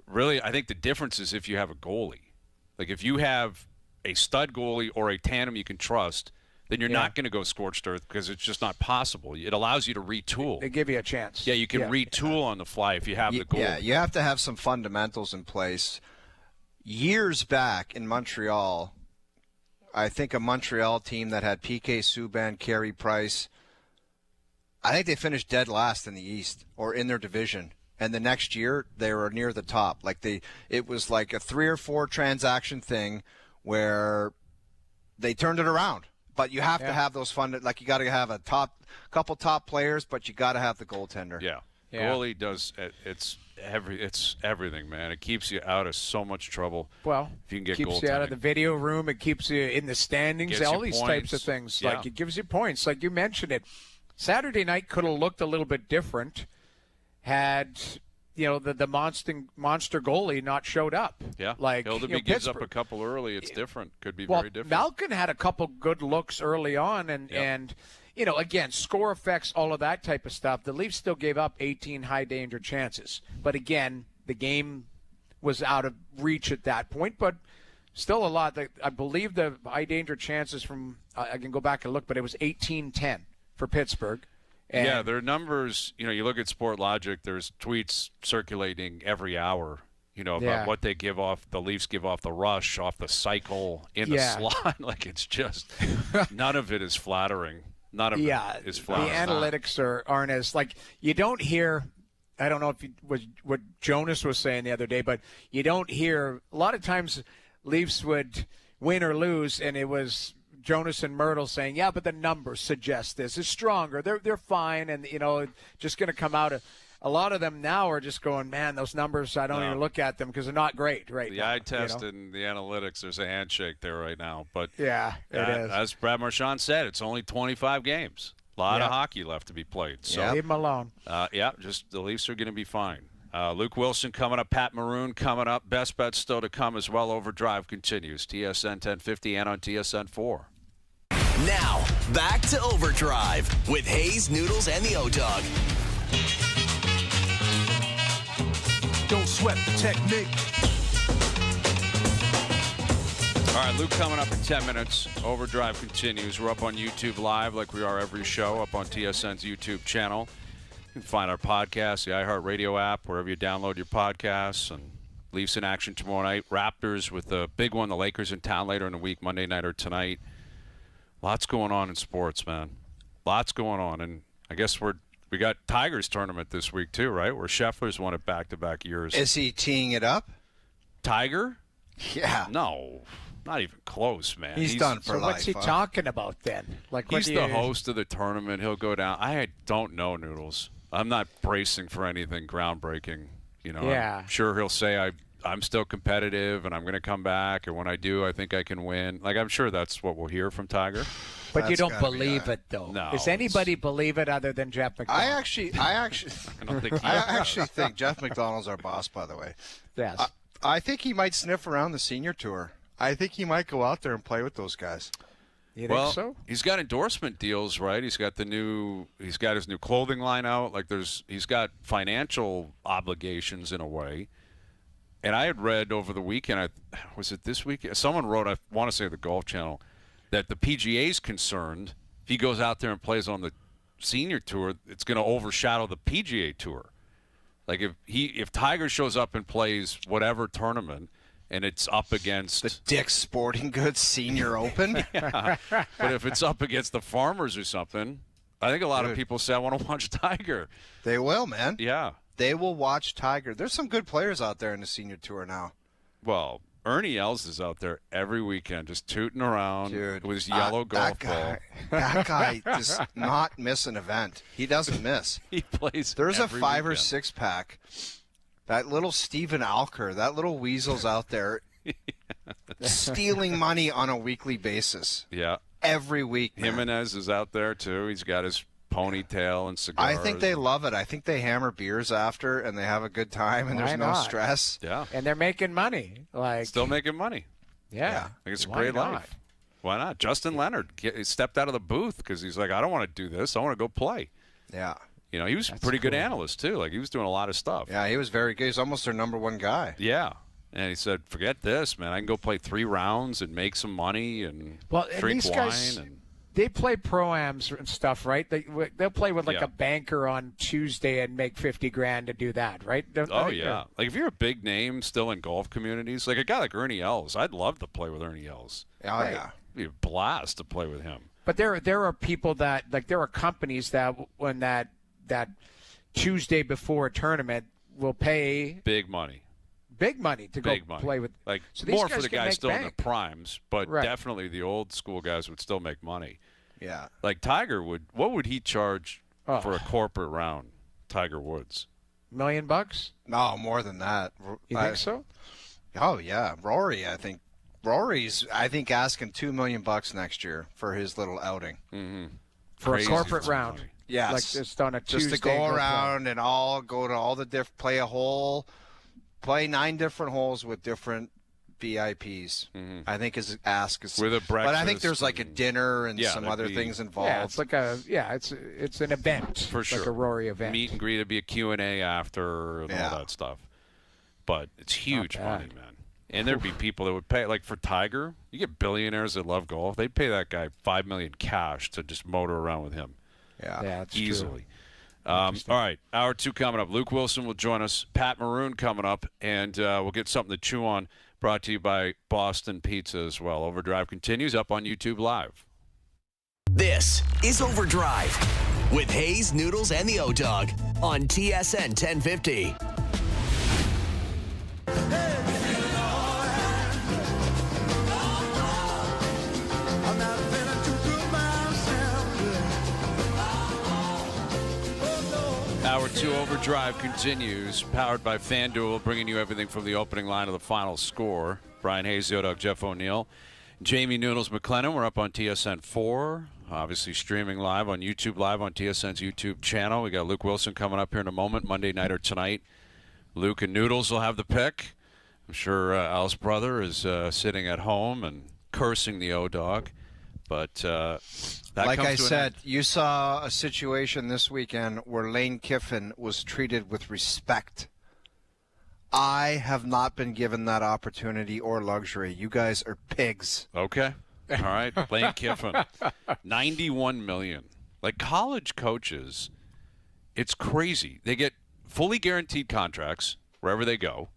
Really, I think the difference is if you have a goalie. Like if you have a stud goalie or a tandem you can trust, then you're not going to go scorched earth because it's just not possible. It allows you to retool. They give you a chance. Yeah, you can retool on the fly if you have the goal. Yeah, you have to have some fundamentals in place. Years back in Montreal, I think a Montreal team that had PK Subban, Carey Price, I think they finished dead last in the East or in their division. And the next year, they were near the top. It was like a 3 or 4 transaction thing where they turned it around. But you have to have those you got to have a couple top players, but you got to have the goaltender. Yeah. Goalie does it's everything, man. It keeps you out of so much trouble. Well, if you can get keeps you out of the video room. It keeps you in the standings. All these types of things. Yeah. Like it gives you points. Like you mentioned it. Saturday night could have looked a little bit different had the monster goalie not showed up. Yeah, like Hildeby gives up a couple early. It's different. Could be very different. Malkin had a couple good looks early on, and again, score effects, all of that type of stuff. The Leafs still gave up 18 high danger chances, but again, the game was out of reach at that point. But still a lot. I believe the high danger chances from I can go back and look, but it was 18-10 for Pittsburgh. And their numbers, you look at Sportlogic, there's tweets circulating every hour, about what they give off, the Leafs give off the rush, off the cycle, in the slot. Like it's just, none of it is flattering. None of it is flattering. The analytics aren't as, you don't hear, I don't know if it was what Jonas was saying the other day, but you don't hear, a lot of times Leafs would win or lose, and it was Jonas and Myrtle saying, yeah, but the numbers suggest this is stronger. They're fine, and just going to come out. A lot of them now are just going, man, those numbers, I don't even look at them because they're not great right now. The eye test and the analytics, there's a handshake there right now. But it is. As Brad Marchand said, it's only 25 games. A lot of hockey left to be played. So leave them alone. Just the Leafs are going to be fine. Luke Wilson coming up, Pat Maroon coming up. Best bets still to come as well. OverDrive continues. TSN 1050 and on TSN 4. Now, back to OverDrive with Hayes, Noodles, and the O-Dog. Don't sweat the technique. All right, Luke coming up in 10 minutes. OverDrive continues. We're up on YouTube Live like we are every show, up on TSN's YouTube channel. You can find our podcast, the iHeartRadio app, wherever you download your podcasts. And Leafs in action tomorrow night. Raptors with the big one. The Lakers in town later in the week, Monday night or tonight. Lots going on in sports, man. Lots going on. And I guess we got Tigers tournament this week too, right? Where Scheffler's won it back-to-back years. Is he teeing it up? Tiger? Yeah. No, not even close, man. He's done for so life. What's he talking about then? He's the host of the tournament. He'll go down. I don't know, Noodles. I'm not bracing for anything groundbreaking. I'm sure he'll say I I'm still competitive and I'm going to come back, and when I do, I think I can win. Like, I'm sure that's what we'll hear from Tiger. But you That's don't gotta be believe it, though. No, Does anybody believe it other than Jeff McDonald? I actually I don't think he I actually think Jeff McDonald's our boss, by the way. Yes. I think he might sniff around the senior tour. I think he might go out there and play with those guys. You think Well, so? he's got endorsement deals, right? He's got his new clothing line out. Like he's got financial obligations in a way. And I had read over the weekend, was it this week? Someone wrote, I want to say the Golf Channel, that the PGA's concerned if he goes out there and plays on the senior tour, it's going to overshadow the PGA Tour. Like if Tiger shows up and plays whatever tournament and it's up against The Dick's Sporting Goods Senior Open. yeah. But if it's up against the Farmers or something, I think a lot of Dude. people say I want to watch Tiger. They will, man. Yeah. They will watch Tiger. There's some good players out there in the senior tour now. Well, Ernie Els is out there every weekend just tooting around Dude, with his yellow golf ball. That guy does not miss an event. He doesn't miss. He plays There's a every 5 or weekend. 6 pack. That little Steven Alker, that little weasel's out there stealing money on a weekly basis. Yeah. Every week, man. Jimenez is out there, too. He's got his ponytail and cigars. I think they love it. I think they hammer beers after and they have a good time and Why there's no not? stress. Yeah. And they're making money. Like, Still making money. yeah. I think it's a Why great not? life. Why not? Justin Leonard he stepped out of the booth because he's like, I don't want to do this. I want to go play. Yeah. You know, he was a That's pretty good cool. analyst, too. Like, he was doing a lot of stuff. Yeah, he was very good. He's almost their number one guy. Yeah. And he said, forget this, man. I can go play 3 rounds and make some money and Well, and drink these wine. guys, they play pro-ams and stuff, right? They'll play with like Yeah. a banker on Tuesday and make $50,000 to do that, right? Oh, yeah. Like, if you're a big name still in golf communities, like a guy like Ernie Els, I'd love to play with Ernie Els. Oh, Right. yeah. It'd be a blast to play with him. But there are people that, like, there are companies that when that Tuesday before a tournament will pay Big money. big money to go Big money. play with. Like, So these more for guys the can guys make still in bank. their primes, but Right. definitely the old school guys would still make money. Yeah. Like, Tiger what would he charge Oh. for a corporate round, Tiger Woods? $1 million? No, more than that. You think so? Oh, yeah. Rory, I think. Rory's, asking $2 million next year for his little outing. For Crazy a corporate amount of round. money. Yes. Like just on a Tuesday. Just to go play. around and go to all the play a hole, play 9 different holes with different VIPs. I think his ask is With a but I think breakfast there's like a and- dinner and Yeah, some that'd other be- things involved. Yeah, it's an event. For sure. Like a Rory event. Meet and greet would be a Q&A after and Yeah. all that stuff. But it's huge bad. money, man. And there'd be people that would pay, like for Tiger, you get billionaires that love golf. They'd pay that guy $5 million cash to just motor around with him yeah. Yeah, it's true. easily. All right, hour 2 coming up. Luke Wilson will join us. Pat Maroon coming up, and we'll get something to chew on. Brought to you by Boston Pizza as well. OverDrive continues up on YouTube Live. This is OverDrive with Hayes, Noodles, and the O-Dog on TSN 1050. Hour 2 OverDrive continues, powered by FanDuel, bringing you everything from the opening line to the final score. Brian Hayes, the O-Dog, Jeff O'Neill, Jamie Noodles McLennan. We're up on TSN 4, obviously streaming live on YouTube Live on TSN's YouTube channel. We got Luke Wilson coming up here in a moment, Monday night or tonight. Luke and Noodles will have the pick. I'm sure Al's brother is sitting at home and cursing the O-Dog. But that Like comes I to an said, end. you saw a situation this weekend where Lane Kiffin was treated with respect. I have not been given that opportunity or luxury. You guys are pigs. Okay. All right. Lane Kiffin. $91 million. Like college coaches, it's crazy. They get fully guaranteed contracts wherever they go.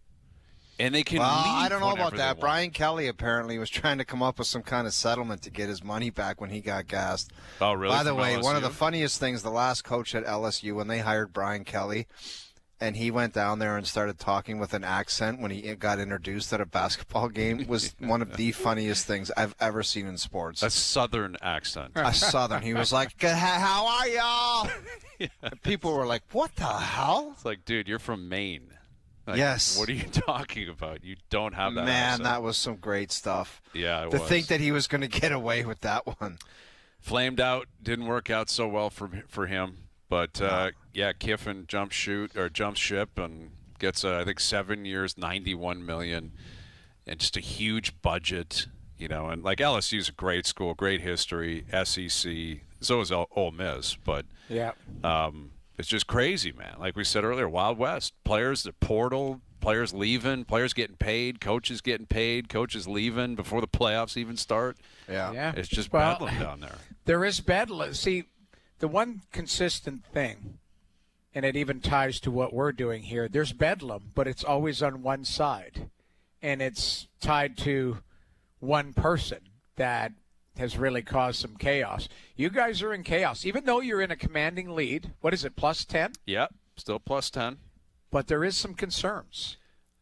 And they can Well, leave I don't know whenever about they that. want. Brian Kelly apparently was trying to come up with some kind of settlement to get his money back when he got gassed. Oh, really? By the From way, one of LSU? the funniest things, the last coach at LSU, when they hired Brian Kelly, and he went down there and started talking with an accent when he got introduced at a basketball game, was one of the funniest things I've ever seen in sports. A southern accent. A Southern. He was like, "How are y'all?" And people were like, "What the hell?" It's like, dude, you're from Maine. Like, yes. What are you talking about? You don't have that. Man, asset. that was some great stuff. Yeah, to think that he was going to get away with that one. Flamed out, didn't work out so well for him. But Kiffin jumps ship and gets I think 7 years, $91 million, and just a huge budget. And like LSU's a great school, great history, SEC. So is Ole Miss, but it's just crazy, man. Like we said earlier, Wild West. Players, the portal, players leaving, players getting paid, coaches getting paid, coaches leaving before the playoffs even start. Yeah. It's just bedlam down there. There is bedlam. See, the one consistent thing, and it even ties to what we're doing here, there's bedlam, but it's always on one side. And it's tied to one person that has really caused some chaos. You guys are in chaos. Even though you're in a commanding lead, what is it, plus 10? Yep, still plus 10. But there is some concerns.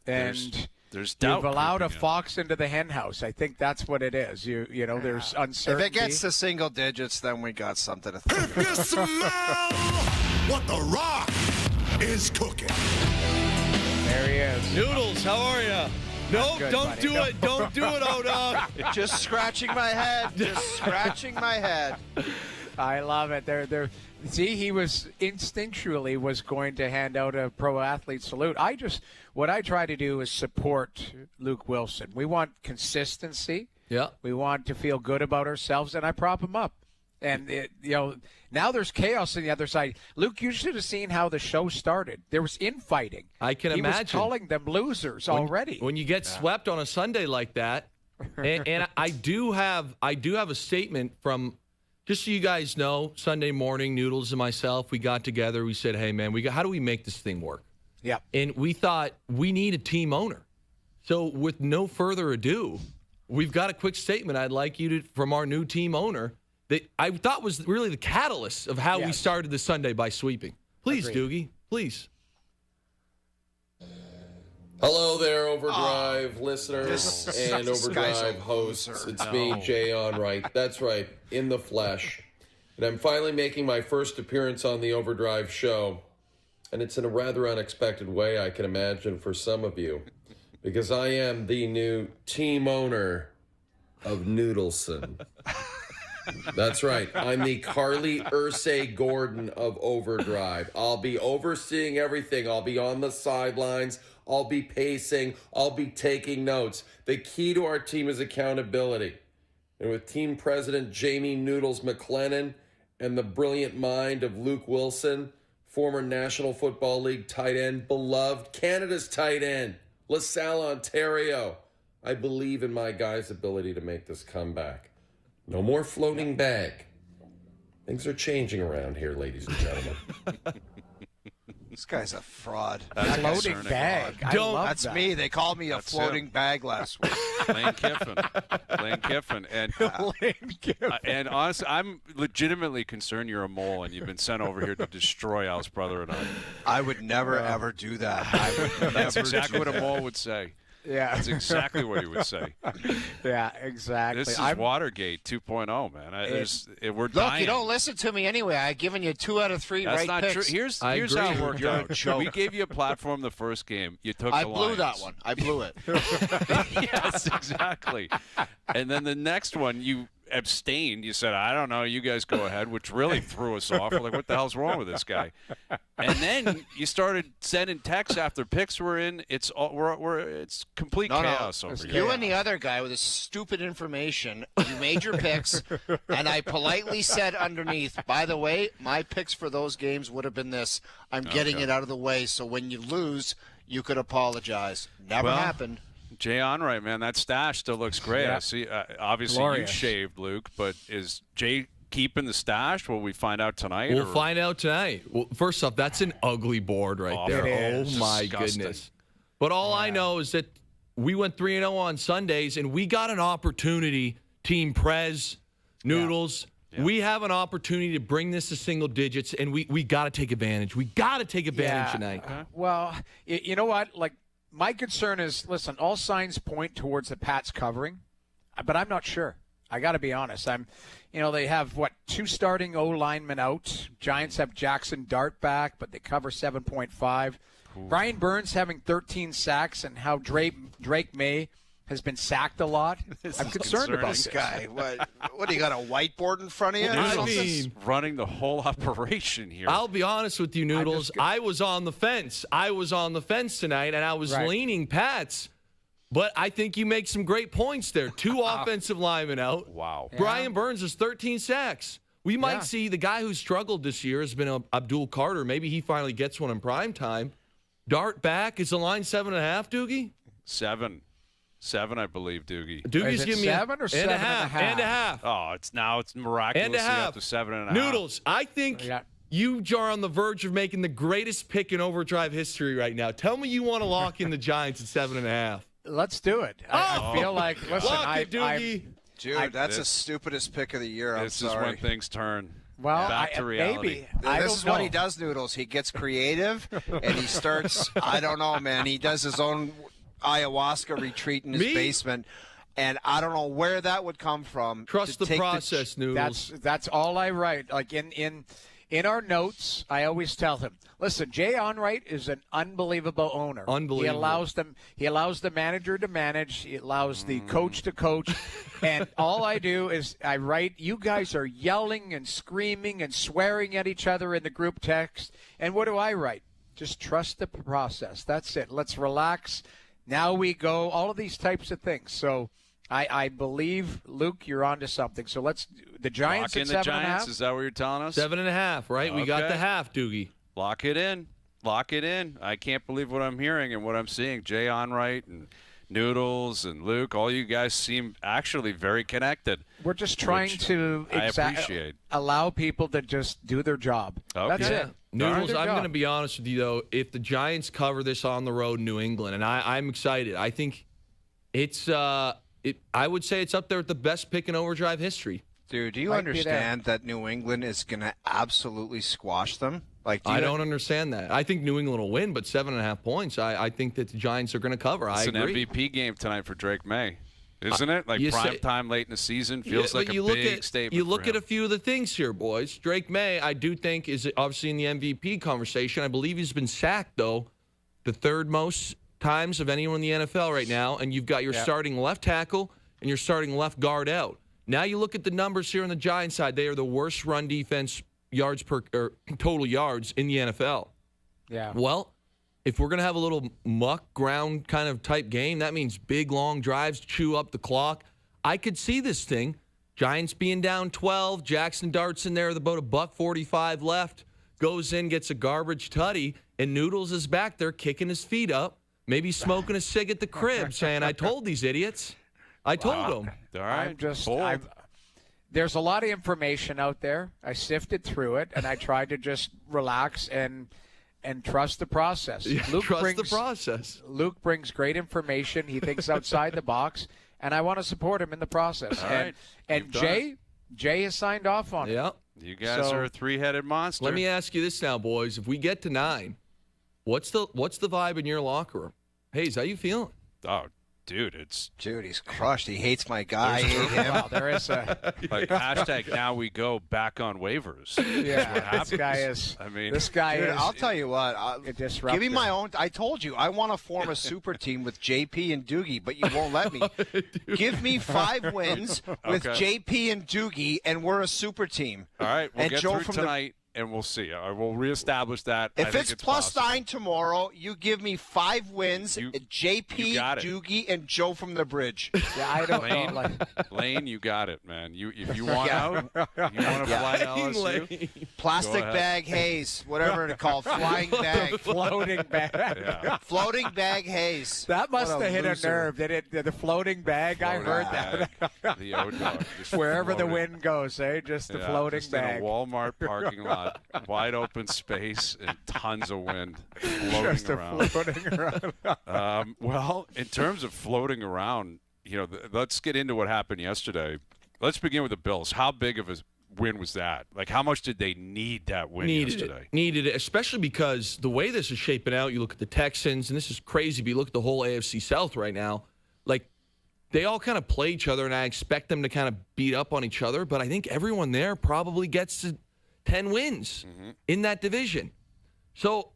And there's doubt. You've allowed a fox into the hen house. I think that's what it is. You know, there's uncertainty. If it gets to single digits, then we got something to think If you smell what the Rock is cooking. There he is. Noodles, how are you? No, good, don't buddy. do No. it. Don't do it, Oda. Just scratching my head. Just scratching my head. I love it. See, he was instinctually was going to hand out a pro athlete salute. What I try to do is support Luke Wilson. We want consistency. Yeah. We want to feel good about ourselves, and I prop him up. And now there's chaos on the other side. Luke, you should have seen how the show started. There was infighting. I can he imagine. He was calling them losers already. When you get swept on a Sunday like that, and I do have a statement from, just so you guys know, Sunday morning, Noodles and myself, we got together. We said, hey, man, how do we make this thing work? Yeah. And we thought we need a team owner. So with no further ado, we've got a quick statement I'd like you to, from our new team owner, that I thought was really the catalyst of how we started the Sunday by sweeping. Please, Agreed. Doogie, please. Hello there, OverDrive listeners and this guy's OverDrive a hosts. loser. It's me, Jay Onright. That's right, in the flesh. And I'm finally making my first appearance on the OverDrive show. And it's in a rather unexpected way, I can imagine, for some of you. Because I am the new team owner of Noodleson. That's right. I'm the Carly Ursay Gordon of OverDrive. I'll be overseeing everything. I'll be on the sidelines. I'll be pacing. I'll be taking notes. The key to our team is accountability. And with team president Jamie Noodles McLennan and the brilliant mind of Luke Wilson, former National Football League tight end, beloved Canada's tight end, LaSalle, Ontario, I believe in my guys' ability to make this comeback. No more floating bag. Things are changing around here, ladies and gentlemen. This guy's a fraud. That's Floating concerning. bag. I love That's that. me. They called me a That's floating bag last week. Lane Kiffin. And honestly, I'm legitimately concerned you're a mole and you've been sent over here to destroy Al's brother and I. I would never, ever do that. I would That's never exactly do what a that. mole would say. Yeah. That's exactly what he would say. Yeah, exactly. This is Watergate 2.0, man. We're Look, dying. you don't listen to me anyway. I've given you 2 out of 3 That's right not picks. true. Here's I how it agree. worked You're a out. joke. We gave you a platform the first game. You took I the blew Lions. that one. I blew it. Yes, exactly. And then the next one, you abstained. You said, I don't know, you guys go ahead, which really threw us off. We're like, what the hell's wrong with this guy? And then you started sending texts after picks were in. It's it's complete chaos over here. You and the other guy with this stupid information, you made your picks, and I politely said underneath, by the way, my picks for those games would have been this. I'm getting it out of the way so when you lose, you could apologize. Never happened. Jay Onright, man, that stash still looks great. Yeah. I see. Obviously, Glorious. you shaved, Luke, but is Jay keeping the stash? Will we find out tonight? We'll find out tonight. Well, first off, that's an ugly board right Oh, there. it is. Oh, my Disgusting. goodness. But all I know is that we went 3-0 on Sundays, and we got an opportunity, Team Prez, Noodles. Yeah. We have an opportunity to bring this to single digits, and we got to take advantage. We got to take advantage tonight. Well, you know what? Like, my concern is, listen, all signs point towards the Pats covering, but I'm not sure. I got to be honest. They have, 2 starting O linemen out. Giants have Jackson Dart back, but they cover 7.5. Brian Burns having 13 sacks and how Drake May has been sacked a lot. I'm concerned about this guy. What do you got, a whiteboard in front of you? I mean, running the whole operation here. I'll be honest with you, Noodles. I was on the fence. I was on the fence tonight, and I was leaning Pats. But I think you make some great points there. 2 offensive linemen out. Wow. Brian Burns has 13 sacks. We might see the guy who struggled this year has been Abdul Carter. Maybe he finally gets one in prime time. Dart back. Is the line 7.5, Doogie? 7, I believe, Doogie. Doogie's giving me 7 or 7.5? And a half. Oh, it's miraculously up to 7.5. Noodles, I think you are on the verge of making the greatest pick in OverDrive history right now. Tell me you want to lock in the Giants at 7.5. Let's do it. I feel like, listen, Dude, that's the stupidest pick of the year. I'm sorry. This is when things turn. Well, back to reality. Maybe. This is what he does, Noodles. He gets creative, and he starts, I don't know, man. He does his own ayahuasca retreat in his basement, and I don't know where that would come from. Trust the process, Noodles. That's all I write. Like in our notes, I always tell him, listen, Jay Onrait is an unbelievable owner. Unbelievable. He allows the manager to manage. He allows the coach to coach. And all I do is I write, you guys are yelling and screaming and swearing at each other in the group text. And what do I write? Just trust the process. That's it. Let's relax. Now we go. All of these types of things. So I believe, Luke, you're onto something. So let's the Giants lock in at the 7.5. Giants. Is that what you're telling us? 7.5, right? Okay. We got the half, Doogie. Lock it in. Lock it in. I can't believe what I'm hearing and what I'm seeing. Jay Onrait and Noodles and Luke, all you guys seem actually very connected. We're just trying to allow people to just do their job. Okay. That's it. Noodles, I'm going to be honest with you, though. If the Giants cover this on the road in New England, and I'm excited, I think it's I would say it's up there with the best pick in OverDrive history. Dude, do you understand that New England is going to absolutely squash them? I don't understand that. I think New England will win, but 7.5 points, I think that the Giants are going to cover. It's I agree. An MVP game tonight for Drake May, isn't it? Like prime time late in the season feels like a big statement. You look at a few of the things here, boys. Drake May, I do think, is obviously in the MVP conversation. I believe he's been sacked, though, the third most times of anyone in the NFL right now, and you've got your starting left tackle and your starting left guard out. Now you look at the numbers here on the Giants side. They are the worst run defense total yards in the NFL. Yeah. Well, if we're going to have a little muck ground kind of type game, that means big, long drives, chew up the clock. I could see this thing. Giants being down 12. Jackson darts in there with about $1:45 left. Goes in, gets a garbage tutty, and Noodles is back there kicking his feet up, maybe smoking a cig at the crib, saying, I told these idiots. I told them. All right. There's a lot of information out there. I sifted through it, and I tried to just relax and trust the process. Yeah, trust the process. Luke brings great information. He thinks outside the box, and I want to support him in the process. All right. And Jay has signed off on it. Yeah. You guys are a three-headed monster. Let me ask you this now, boys. If we get to 9, what's the vibe in your locker room? Hayes, how you feeling? Oh, dude, he's crushed. He hates my guy. I hate him. Wow, there is a hashtag now we go back on waivers. Yeah, this guy is. I mean, this guy dude, is. I'll tell you what. Give me my own. I told you I want to form a super team with JP and Doogie, but you won't let me. Give me 5 wins with JP and Doogie, and we're a super team. All right, we'll and get Joe through tonight. And we'll see. We'll reestablish that. If it's plus 9 tomorrow, you give me 5 wins. JP, Doogie, and Joe from the bridge. Yeah, I don't know. Lane, you got it, man. If you want out, you want to fly to LSU? Plastic bag Hayes, whatever to call flying bag, floating bag, floating bag Hayes. That must have hit a nerve. Did it? The floating bag. I heard that. The O-dog. Wherever the wind goes, just the floating bag. In a Walmart parking lot. Wide open space and tons of wind floating around. Well, in terms of floating around, let's get into what happened yesterday. Let's begin with the Bills. How big of a win was that? Like, how much did they need that win yesterday? Needed it, especially because the way this is shaping out, you look at the Texans, and this is crazy, but you look at the whole AFC South right now, like, they all kind of play each other, and I expect them to kind of beat up on each other, but I think everyone there probably gets to 10 wins in that division. So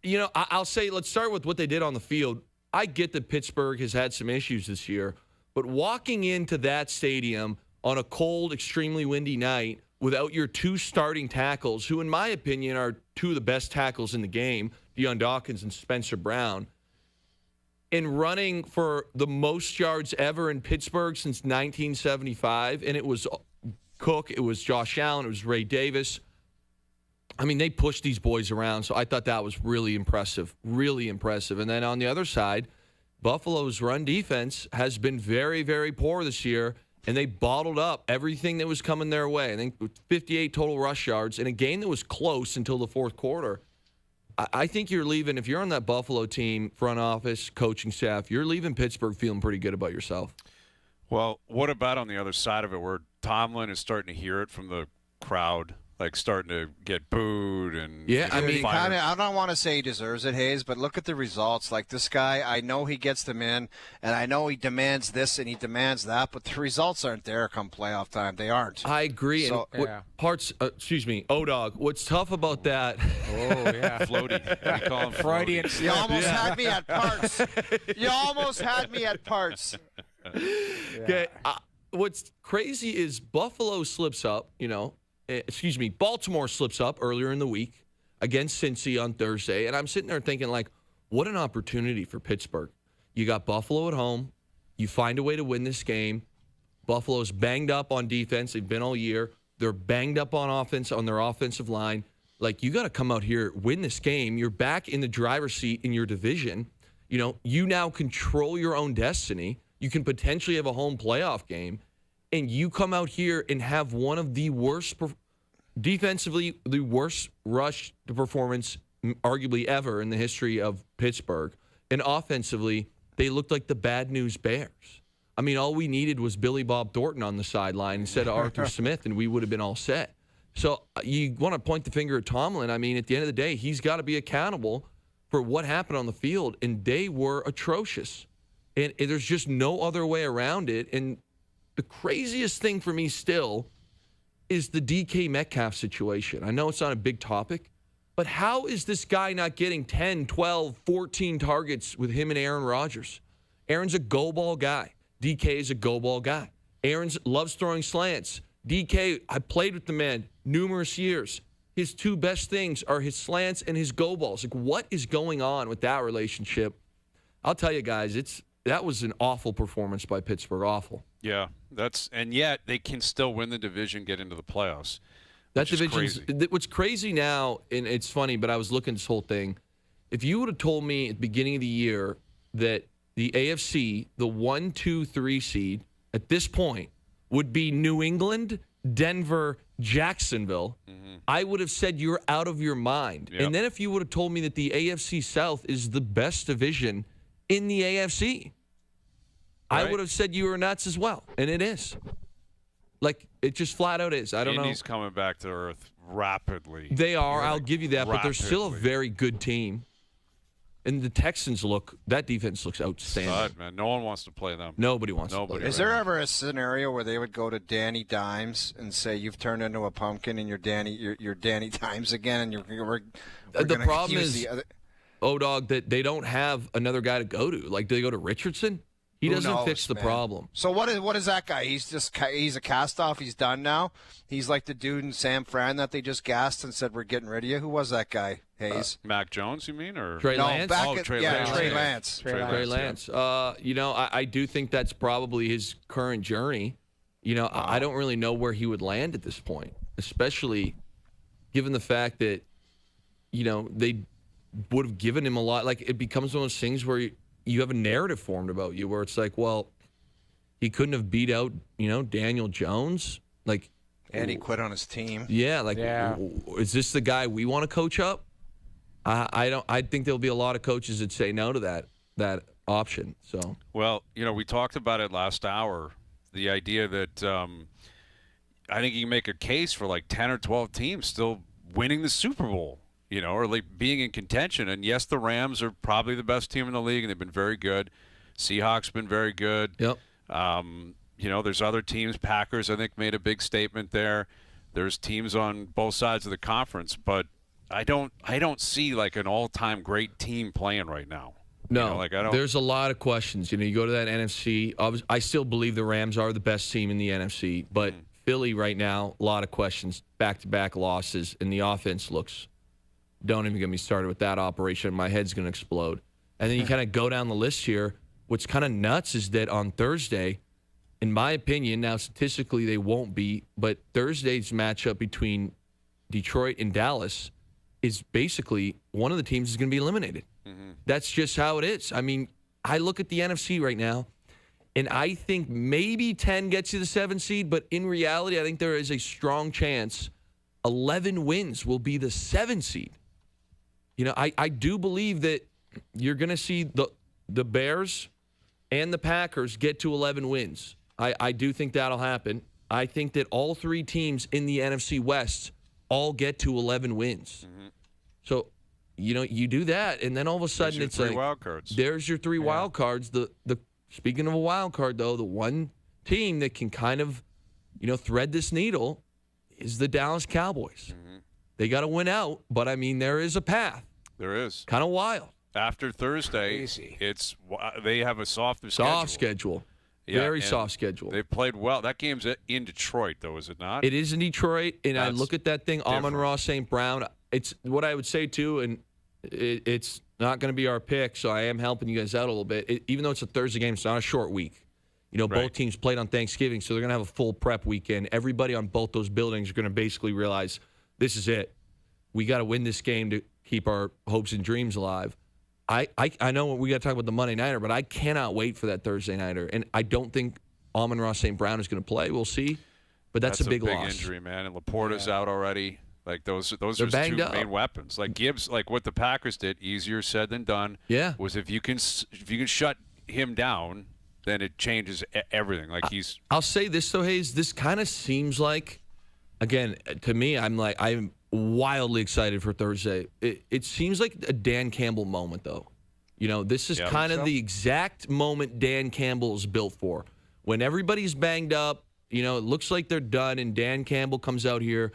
I'll say let's start with what they did on the field. I get that Pittsburgh has had some issues this year, but walking into that stadium on a cold, extremely windy night without your two starting tackles, who in my opinion are two of the best tackles in the game, Deion Dawkins and Spencer Brown, and running for the most yards ever in Pittsburgh since 1975, and it was Cook, it was Josh Allen, it was Ray Davis. I mean, they pushed these boys around, so I thought that was really impressive. And then on the other side, Buffalo's run defense has been very, very poor this year, and they bottled up everything that was coming their way. I think 58 total rush yards in a game that was close until the fourth quarter. I think you're leaving, if you're on that Buffalo team, front office, coaching staff, you're leaving Pittsburgh feeling pretty good about yourself. Well, what about on the other side of it where Tomlin is starting to hear it from the crowd, like starting to get booed and I don't want to say he deserves it, Hayes, but look at the results. Like this guy, I know he gets them in, and I know he demands this and he demands that, but the results aren't there come playoff time. They aren't. I agree. So, O-Dog, what's tough about that? Oh, yeah. Floaty. We call him Freudian. You almost had me at parts. You almost had me at parts. Okay. What's crazy is Buffalo slips up, Baltimore slips up earlier in the week against Cincy on Thursday, and I'm sitting there thinking, like, what an opportunity for Pittsburgh. You got Buffalo at home. You find a way to win this game. Buffalo's banged up on defense. They've been all year. They're banged up on offense, on their offensive line. Like, you got to come out here, win this game. You're back in the driver's seat in your division. You now control your own destiny. You can potentially have a home playoff game. And you come out here and have one of the worst, defensively, the worst rush performance arguably ever in the history of Pittsburgh. And offensively, they looked like the bad news Bears. I mean, all we needed was Billy Bob Thornton on the sideline instead of Arthur Smith, and we would have been all set. So you want to point the finger at Tomlin. I mean, at the end of the day, he's got to be accountable for what happened on the field, and they were atrocious. And there's just no other way around it. And the craziest thing for me still is the DK Metcalf situation. I know it's not a big topic, but how is this guy not getting 10, 12, 14 targets with him and Aaron Rodgers? Aaron's a go ball guy. DK is a go ball guy. Aaron loves throwing slants. DK, I played with the man numerous years. His two best things are his slants and his go balls. Like, what is going on with that relationship? I'll tell you guys, that was an awful performance by Pittsburgh. Awful. Yeah, and yet they can still win the division, get into the playoffs. That division's what's crazy now, and it's funny, but I was looking at this whole thing. If you would have told me at the beginning of the year that the AFC, the 1, 2, 3 seed at this point would be New England, Denver, Jacksonville, I would have said you're out of your mind. Yep. And then if you would have told me that the AFC South is the best division in the AFC, right, I would have said you were nuts as well. And it is. Like, it just flat out is. I don't know. Indy's coming back to earth rapidly. They are. I'll give you that. But they're still a very good team. And the Texans that defense looks outstanding. Stud, man. No one wants to play them. Nobody wants to play them. Is there ever a scenario where they would go to Danny Dimes and say, you've turned into a pumpkin and you're Danny Dimes again, and we're the problem is, O-Dog, that they don't have another guy to go to. Like, do they go to Richardson? He doesn't fix the problem. So what is that guy? He's a cast-off. He's done now. He's like the dude in San Fran that they just gassed and said, we're getting rid of you. Who was that guy, Hayes? Mac Jones, you mean? Or Trey Lance? Trey Lance. Trey Lance. I do think that's probably his current journey. I don't really know where he would land at this point, especially given the fact that, they would have given him a lot. Like, it becomes one of those things where you have a narrative formed about you where it's like, well, he couldn't have beat out, Daniel Jones. Like, and he quit on his team. Yeah. Is this the guy we want to coach up? I think there'll be a lot of coaches that say no to that option. So, well, we talked about it last hour. The idea that I think you can make a case for like 10 or 12 teams still winning the Super Bowl. Or like being in contention. And yes, the Rams are probably the best team in the league, and they've been very good. Seahawks been very good. Yep. There's other teams. Packers, I think, made a big statement there. There's teams on both sides of the conference, but I don't see like an all-time great team playing right now. No, I don't. There's a lot of questions. You go to that NFC. I still believe the Rams are the best team in the NFC, but Philly right now, a lot of questions, back-to-back losses, and the offense looks. Don't even get me started with that operation. My head's going to explode. And then you kind of go down the list here. What's kind of nuts is that on Thursday, in my opinion, now statistically they won't be, but Thursday's matchup between Detroit and Dallas is basically one of the teams is going to be eliminated. That's just how it is. I mean, I look at the NFC right now, and I think maybe 10 gets you the 7 seed, but in reality, I think there is a strong chance 11 wins will be the 7 seed. I do believe that you're going to see the Bears and the Packers get to 11 wins. I do think that'll happen. I think that all 3 teams in the NFC West all get to 11 wins. So, you do that, and then all of a sudden it's like, wild cards. There's your 3 wild cards. Speaking of a wild card, though, the one team that can kind of, thread this needle is the Dallas Cowboys. They got to win out, but, I mean, there is a path. There is. Kind of wild. After Thursday, they have a softer schedule. Soft schedule. Yeah, very soft schedule. They played well. That game's in Detroit, though, is it not? It is in Detroit, and I look at that thing, different. Amon-Ra St. Brown. It's what I would say, too, and it's not going to be our pick, so I am helping you guys out a little bit. Even though it's a Thursday game, it's not a short week. Both teams played on Thanksgiving, so they're going to have a full prep weekend. Everybody on both those buildings are going to basically realize this is it. We got to win this game to keep our hopes and dreams alive. I know we got to talk about the Monday Nighter, but I cannot wait for that Thursday Nighter. And I don't think Amon-Ra St. Brown is going to play. We'll see. But that's a big loss. Injury, man. And Laporta's out already. Like those are his 2 main weapons. Like Gibbs, like what the Packers did, easier said than done. Yeah. Was if you can shut him down, then it changes everything. Like I'll say this though, Hayes. This kind of seems like, again, to me, I'm wildly excited for Thursday. It seems like a Dan Campbell moment, though. This is kind of the exact moment Dan Campbell is built for. When everybody's banged up, it looks like they're done, and Dan Campbell comes out here,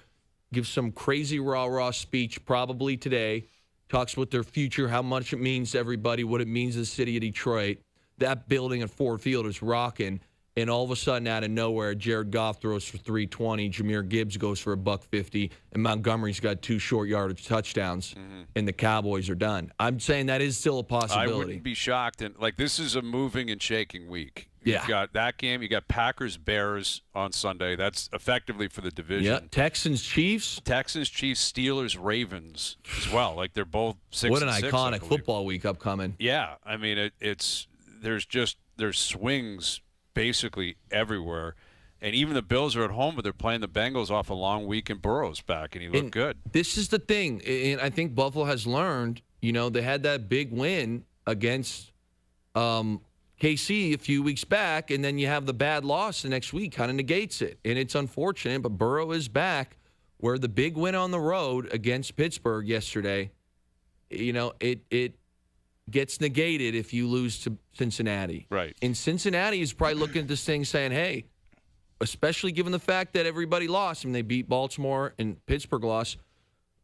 gives some crazy rah-rah speech probably today, talks about their future, how much it means to everybody, what it means to the city of Detroit. That building at Ford Field is rocking. And all of a sudden, out of nowhere, Jared Goff throws for 320, Jahmyr Gibbs goes for $150, and Montgomery's got 2 short yardage touchdowns, and the Cowboys are done. I'm saying that is still a possibility. I wouldn't be shocked. And this is a moving and shaking week. Yeah. You've got that game. You got Packers-Bears on Sunday. That's effectively for the division. Yeah. Texans-Chiefs, Steelers, Ravens as well. Like they're both 6-6. What an iconic football week upcoming. Yeah. I mean, there's swings basically everywhere. And even the Bills are at home, but they're playing the Bengals off a long week, and Burrow's back, and he looked good. This is the thing, and I think Buffalo has learned, they had that big win against KC a few weeks back, and then you have the bad loss the next week, kind of negates it. And it's unfortunate, but Burrow is back, where the big win on the road against Pittsburgh yesterday, it gets negated if you lose to Cincinnati. Right. And Cincinnati is probably looking at this thing saying, hey, especially given the fact that everybody lost and they beat Baltimore and Pittsburgh lost,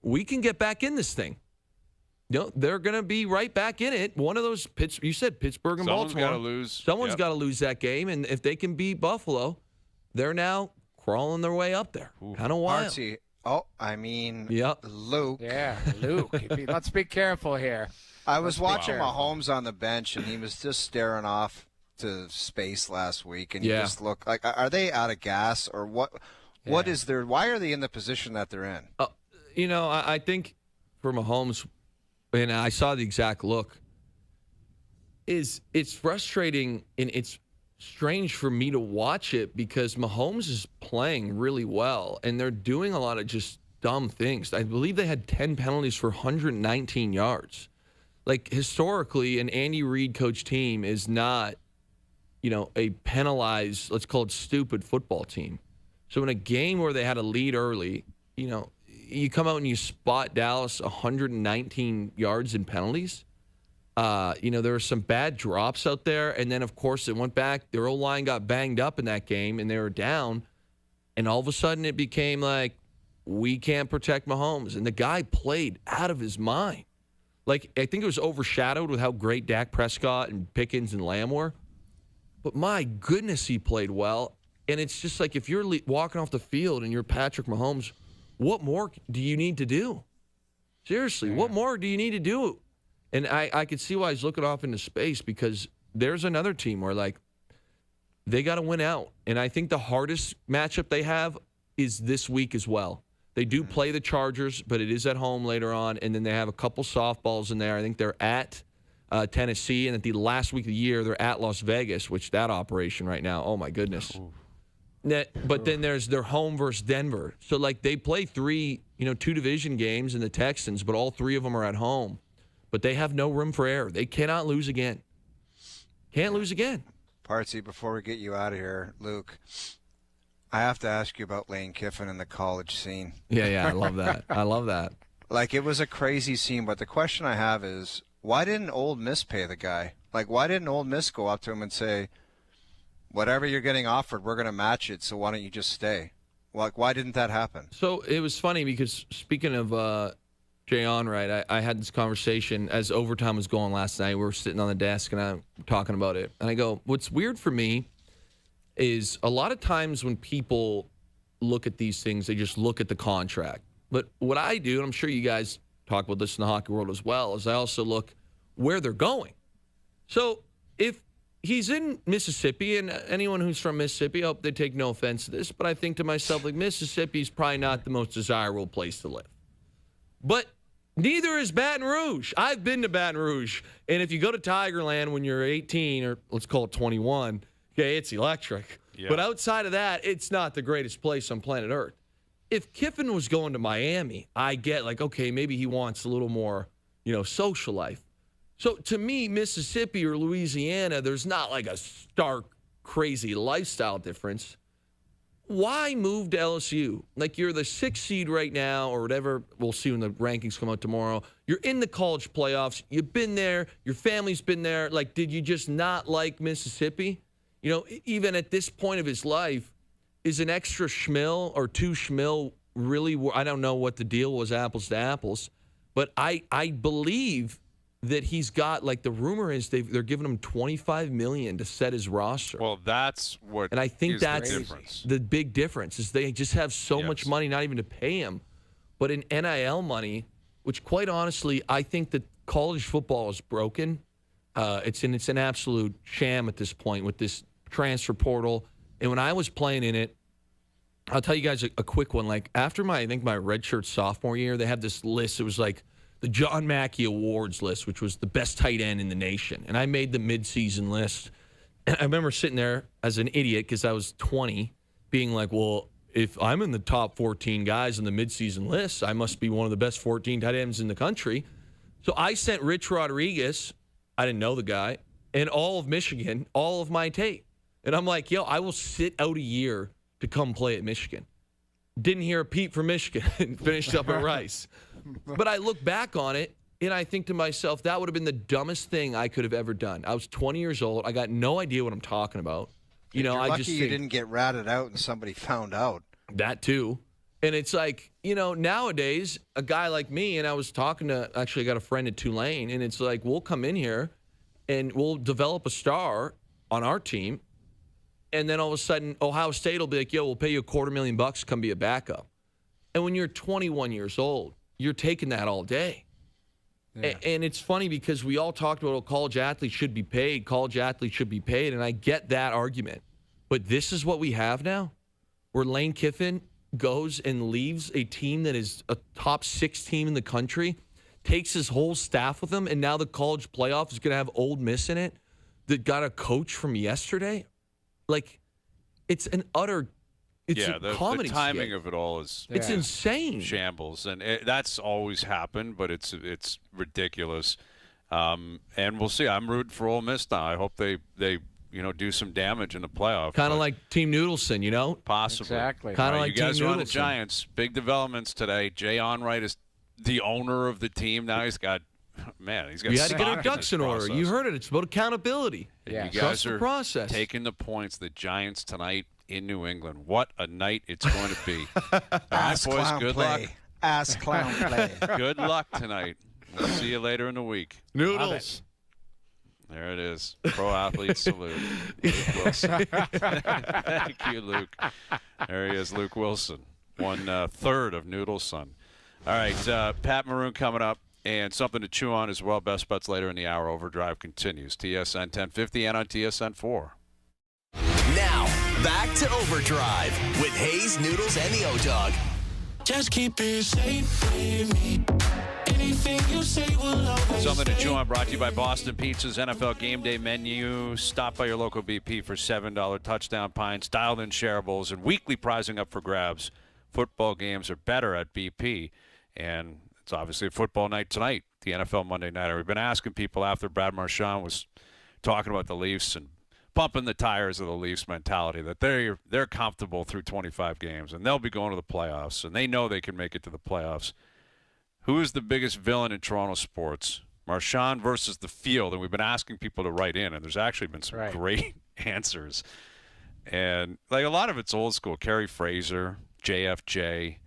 we can get back in this thing. They're going to be right back in it. One of those, you said Pittsburgh and Baltimore. Someone's got to lose. Someone's got to lose that game. And if they can beat Buffalo, they're now crawling their way up there. Kind of wild. Marcy. Luke. Yeah, Luke. Let's be careful here. I was watching Mahomes on the bench, and he was just staring off to space last week, and he just looked like, are they out of gas or what? Yeah. What is their? Why are they in the position that they're in? I think for Mahomes, and I saw the exact look. It's frustrating and it's strange for me to watch it because Mahomes is playing really well, and they're doing a lot of just dumb things. I believe they had 10 penalties for 119 yards. Like, historically, an Andy Reid coach team is not, a penalized, let's call it stupid football team. So in a game where they had a lead early, you come out and you spot Dallas 119 yards in penalties. There were some bad drops out there. And then, of course, it went back. Their O-line got banged up in that game, and they were down. And all of a sudden it became like, we can't protect Mahomes. And the guy played out of his mind. Like, I think it was overshadowed with how great Dak Prescott and Pickens and Lamb were. But my goodness, he played well. And it's just like, if you're walking off the field and you're Patrick Mahomes, what more do you need to do? Seriously, what more do you need to do? And I could see why he's looking off into space, because there's another team where, like, they got to win out. And I think the hardest matchup they have is this week as well. They do play the Chargers, but it is at home later on. And then they have a couple softballs in there. I think they're at Tennessee. And at the last week of the year, they're at Las Vegas, which that operation right now, oh, my goodness. But then there's their home versus Denver. So, like, they play 2 division games in the Texans, but all 3 of them are at home. But they have no room for error. They cannot lose again. Can't lose again. Partsy, before we get you out of here, Luke, I have to ask you about Lane Kiffin and the college scene. Yeah, I love that. I love that. Like, it was a crazy scene, but the question I have is, why didn't Ole Miss pay the guy? Like, why didn't Ole Miss go up to him and say, whatever you're getting offered, we're going to match it, so why don't you just stay? Like, why didn't that happen? So it was funny because, speaking of Jay Onright, I had this conversation as overtime was going last night. We were sitting on the desk and I'm talking about it. And I go, what's weird for me is a lot of times when people look at these things, they just look at the contract. But what I do, and I'm sure you guys talk about this in the hockey world as well, is I also look where they're going. So if he's in Mississippi, and anyone who's from Mississippi, I hope they take no offense to this, but I think to myself, like, Mississippi's probably not the most desirable place to live. But neither is Baton Rouge. I've been to Baton Rouge, and if you go to Tigerland when you're 18, or let's call it 21, okay, it's electric. Yeah. But outside of that, it's not the greatest place on planet Earth. If Kiffin was going to Miami, I get, like, okay, maybe he wants a little more, social life. So to me, Mississippi or Louisiana, there's not like a stark, crazy lifestyle difference. Why move to LSU? Like, you're the 6th seed right now or whatever. We'll see when the rankings come out tomorrow. You're in the college playoffs. You've been there. Your family's been there. Like, did you just not like Mississippi? Even at this point of his life, is an extra schmil or 2 schmil really, I don't know what the deal was, apples to apples, but I believe that he's got, like, the rumor is they're giving him $25 million to set his roster. Well, that's what, and I think is that's the difference. The big difference is they just have so much money, not even to pay him, but in NIL money, which, quite honestly, I think that college football is broken. It's an absolute sham at this point with this transfer portal. And when I was playing in it, I'll tell you guys a quick one. Like, after my redshirt sophomore year, they had this list. It was like the John Mackey Awards list, which was the best tight end in the nation. And I made the midseason list. And I remember sitting there as an idiot because I was 20, being like, well, if I'm in the top 14 guys in the midseason list, I must be one of the best 14 tight ends in the country. So I sent Rich Rodriguez, I didn't know the guy, and all of Michigan, all of my tape. And I'm like, yo, I will sit out a year to come play at Michigan. Didn't hear a peep from Michigan and finished up at Rice. But I look back on it, and I think to myself, that would have been the dumbest thing I could have ever done. I was 20 years old. I got no idea what I'm talking about. You're lucky you didn't get ratted out and somebody found out. That too. And it's like, nowadays, a guy like me, and I was talking to, actually, I got a friend at Tulane, and it's like, we'll come in here, and we'll develop a star on our team, and then all of a sudden, Ohio State will be like, yo, we'll pay you $250,000 to come be a backup. And when you're 21 years old, you're taking that all day. Yeah. And it's funny because we all talked about college athletes should be paid, and I get that argument. But this is what we have now, where Lane Kiffin goes and leaves a team that is a top 6 team in the country, takes his whole staff with him, and now the college playoff is going to have Ole Miss in it that got a coach from yesterday. Like, it's an utter... the timing of it all is it's insane, shambles, and that's always happened, but it's ridiculous. And we'll see. I'm rooting for Ole Miss now. I hope they do some damage in the playoff. Kind of like Team Noodleson, possibly. Exactly. Kind of like you guys Team are on the Noodleson. Giants. Big developments today. Jay Onright is the owner of the team now. He's got. Man, he's got. We had to get our stock in ducks this in order. process. You heard it. It's about accountability. And Yeah. you guys Trust are the process. taking the points. The Giants tonight in New England. What a night it's going to be. All right, Ass boys, clown good play. luck. Ass clown play. Good luck tonight. We'll see you later in the week. Noodles. There it is. Pro athlete salute. Luke Wilson. Thank you, Luke. There he is, Luke Wilson. 1/3 of Noodles' son. All right, Pat Maroon coming up, and something to chew on as well. Best bets later in the hour. OverDrive continues. TSN 1050 and on TSN 4. Now, back to OverDrive with Hayes, Noodles, and the O-Dog. Just keep it safe with me. Anything you say will always Something to chew on brought to you by Boston Pizza's NFL Game Day menu. Stop by your local BP for $7 touchdown pints, dialed-in shareables, and weekly prizing up for grabs. Football games are better at BP, and it's obviously a football night tonight, the NFL Monday Nighter. We've been asking people after Brad Marchand was talking about the Leafs and pumping the tires of the Leafs mentality that they're comfortable through 25 games, and they'll be going to the playoffs, and they know they can make it to the playoffs. Who is the biggest villain in Toronto sports? Marchand versus the field, and we've been asking people to write in, and there's actually been some great answers. And like a lot of it's old school. Kerry Fraser, JFJ.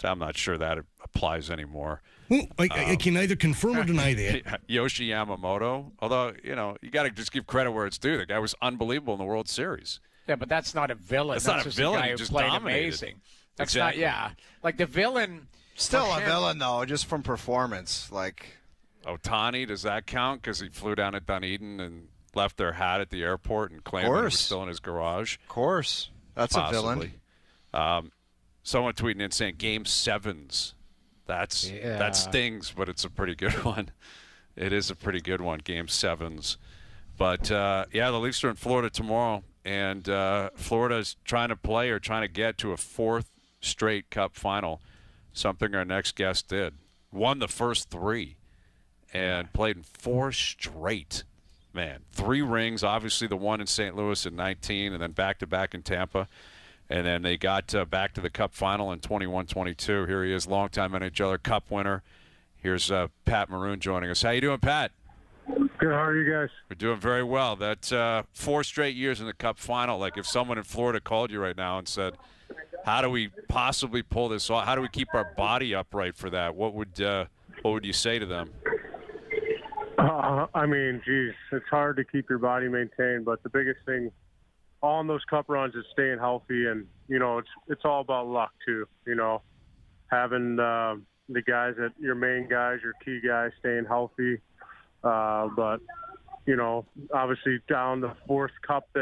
I'm not sure that applies anymore. Well, I can either confirm or deny that. Yoshi Yamamoto. Although, you got to just give credit where it's due. The guy was unbelievable in the World Series. Yeah, but that's not a villain. That's not not a just villain. A guy He who just played dominated. amazing. That's Exactly. not, yeah. Like the villain. Still Marchand, a villain, though, just from performance. Like, Ohtani, does that count? Because he flew down to Dunedin and left their hat at the airport and claimed that it was still in his garage. Of course. That's Possibly. a villain. Someone tweeting in saying Game 7s. That stings, but it's a pretty good one. It is a pretty good one, Game 7s. But, the Leafs are in Florida tomorrow, and Florida's trying to get to a fourth straight Cup final, something our next guest did. Won the first 3 and played in 4 straight. Man, 3 rings, obviously the one in St. Louis in 19 and then back-to-back in Tampa. And then they got back to the Cup final in 21-22. Here he is, longtime NHLer, Cup winner. Here's Pat Maroon joining us. How you doing, Pat? Good. How are you guys? We're doing very well. That's 4 straight years in the Cup final. Like if someone in Florida called you right now and said, how do we possibly pull this off? How do we keep our body upright for that? What would you say to them? It's hard to keep your body maintained, but the biggest thing on those Cup runs is staying healthy, and it's all about luck too. Having the guys that your main guys, your key guys, staying healthy. But obviously down the 4th Cup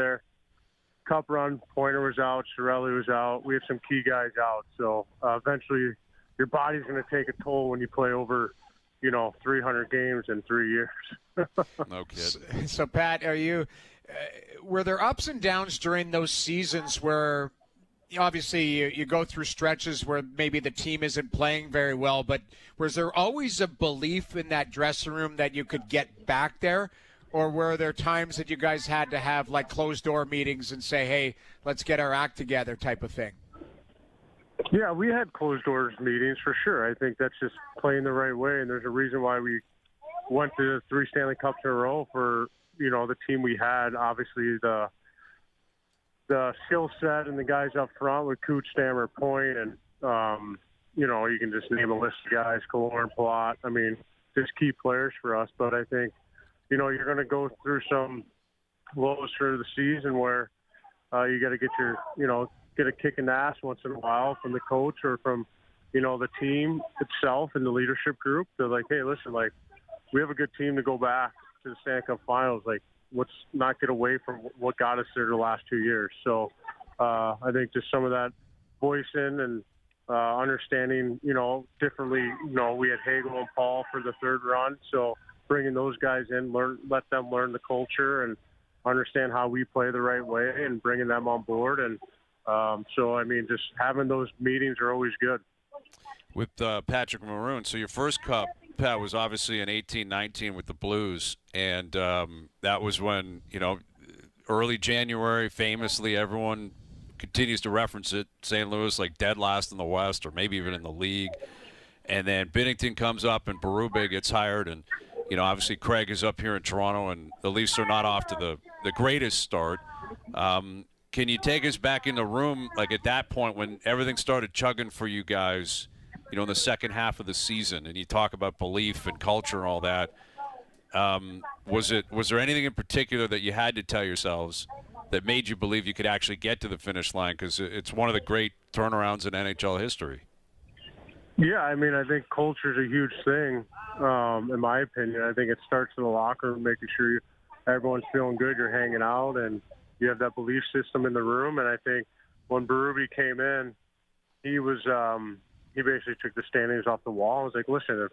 Cup run, Pointer was out, Chiarelli was out. We have some key guys out, so eventually your body's going to take a toll when you play over 300 games in 3 years. No kidding. So, Pat, were there ups and downs during those seasons where obviously you go through stretches where maybe the team isn't playing very well, but was there always a belief in that dressing room that you could get back there? Or were there times that you guys had to have like closed-door meetings and say, hey, let's get our act together type of thing? Yeah, we had closed-doors meetings for sure. I think that's just playing the right way, and there's a reason why we went to 3 Stanley Cups in a row for, the team we had. Obviously, the skill set and the guys up front with Cooch, Stammer, Point, and, you can just name a list of guys, Killorn, Plot. Just key players for us. But I think, you're going to go through some lows for the season where you got to get get a kick in the ass once in a while from the coach or from, the team itself and the leadership group. They're like, hey, listen, we have a good team to go back to the Stanley Cup Finals. Let's not get away from what got us there the last 2 years. So I think just some of that voicing and understanding, differently. We had Hagel and Paul for the 3rd run. So bringing those guys in, let them learn the culture and understand how we play the right way and bringing them on board. And just having those meetings are always good. With Patrick Maroon, so your first Cup, Pat, was obviously in 18-19 with the Blues, and that was when, early January, famously, everyone continues to reference it, St. Louis dead last in the West or maybe even in the league. And then Binnington comes up and Berube gets hired, and obviously Craig is up here in Toronto, and the Leafs are not off to the greatest start. Can you take us back in the room, like at that point when everything started chugging for you guys, you know, in the second half of the season, and you talk about belief and culture and all that. Was there anything in particular that you had to tell yourselves that made you believe you could actually get to the finish line? Because it's one of the great turnarounds in NHL history. Yeah, I mean, I think culture is a huge thing, in my opinion. I think it starts in the locker room, making sure everyone's feeling good, you're hanging out, and you have that belief system in the room. And I think when Berube came in, he was he basically took the standings off the wall. I was like, listen, if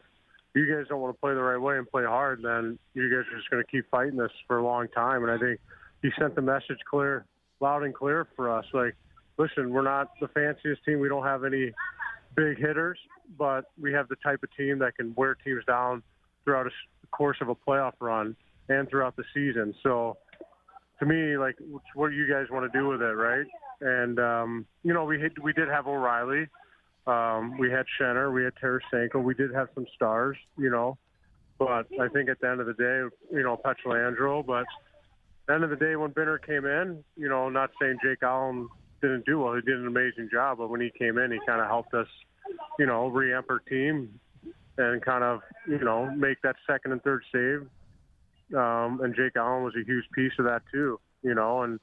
you guys don't want to play the right way and play hard, then you guys are just going to keep fighting this for a long time. And I think he sent the message clear, loud and clear for us. Like, listen, we're not the fanciest team. We don't have any big hitters, but we have the type of team that can wear teams down throughout the course of a playoff run and throughout the season. So to me, like, what do you guys want to do with it, right? And, you know, we did have O'Reilly. We had Schenner, we had Tarasenko, we did have some stars, you know, but I think at the end of the day, you know, Pietrangelo, but at the end of the day when Binner came in, you know, not saying Jake Allen didn't do well, he did an amazing job, but when he came in, he kind of helped us, you know, re-amp our team and kind of, you know, make that second and third save. And Jake Allen was a huge piece of that too, you know, and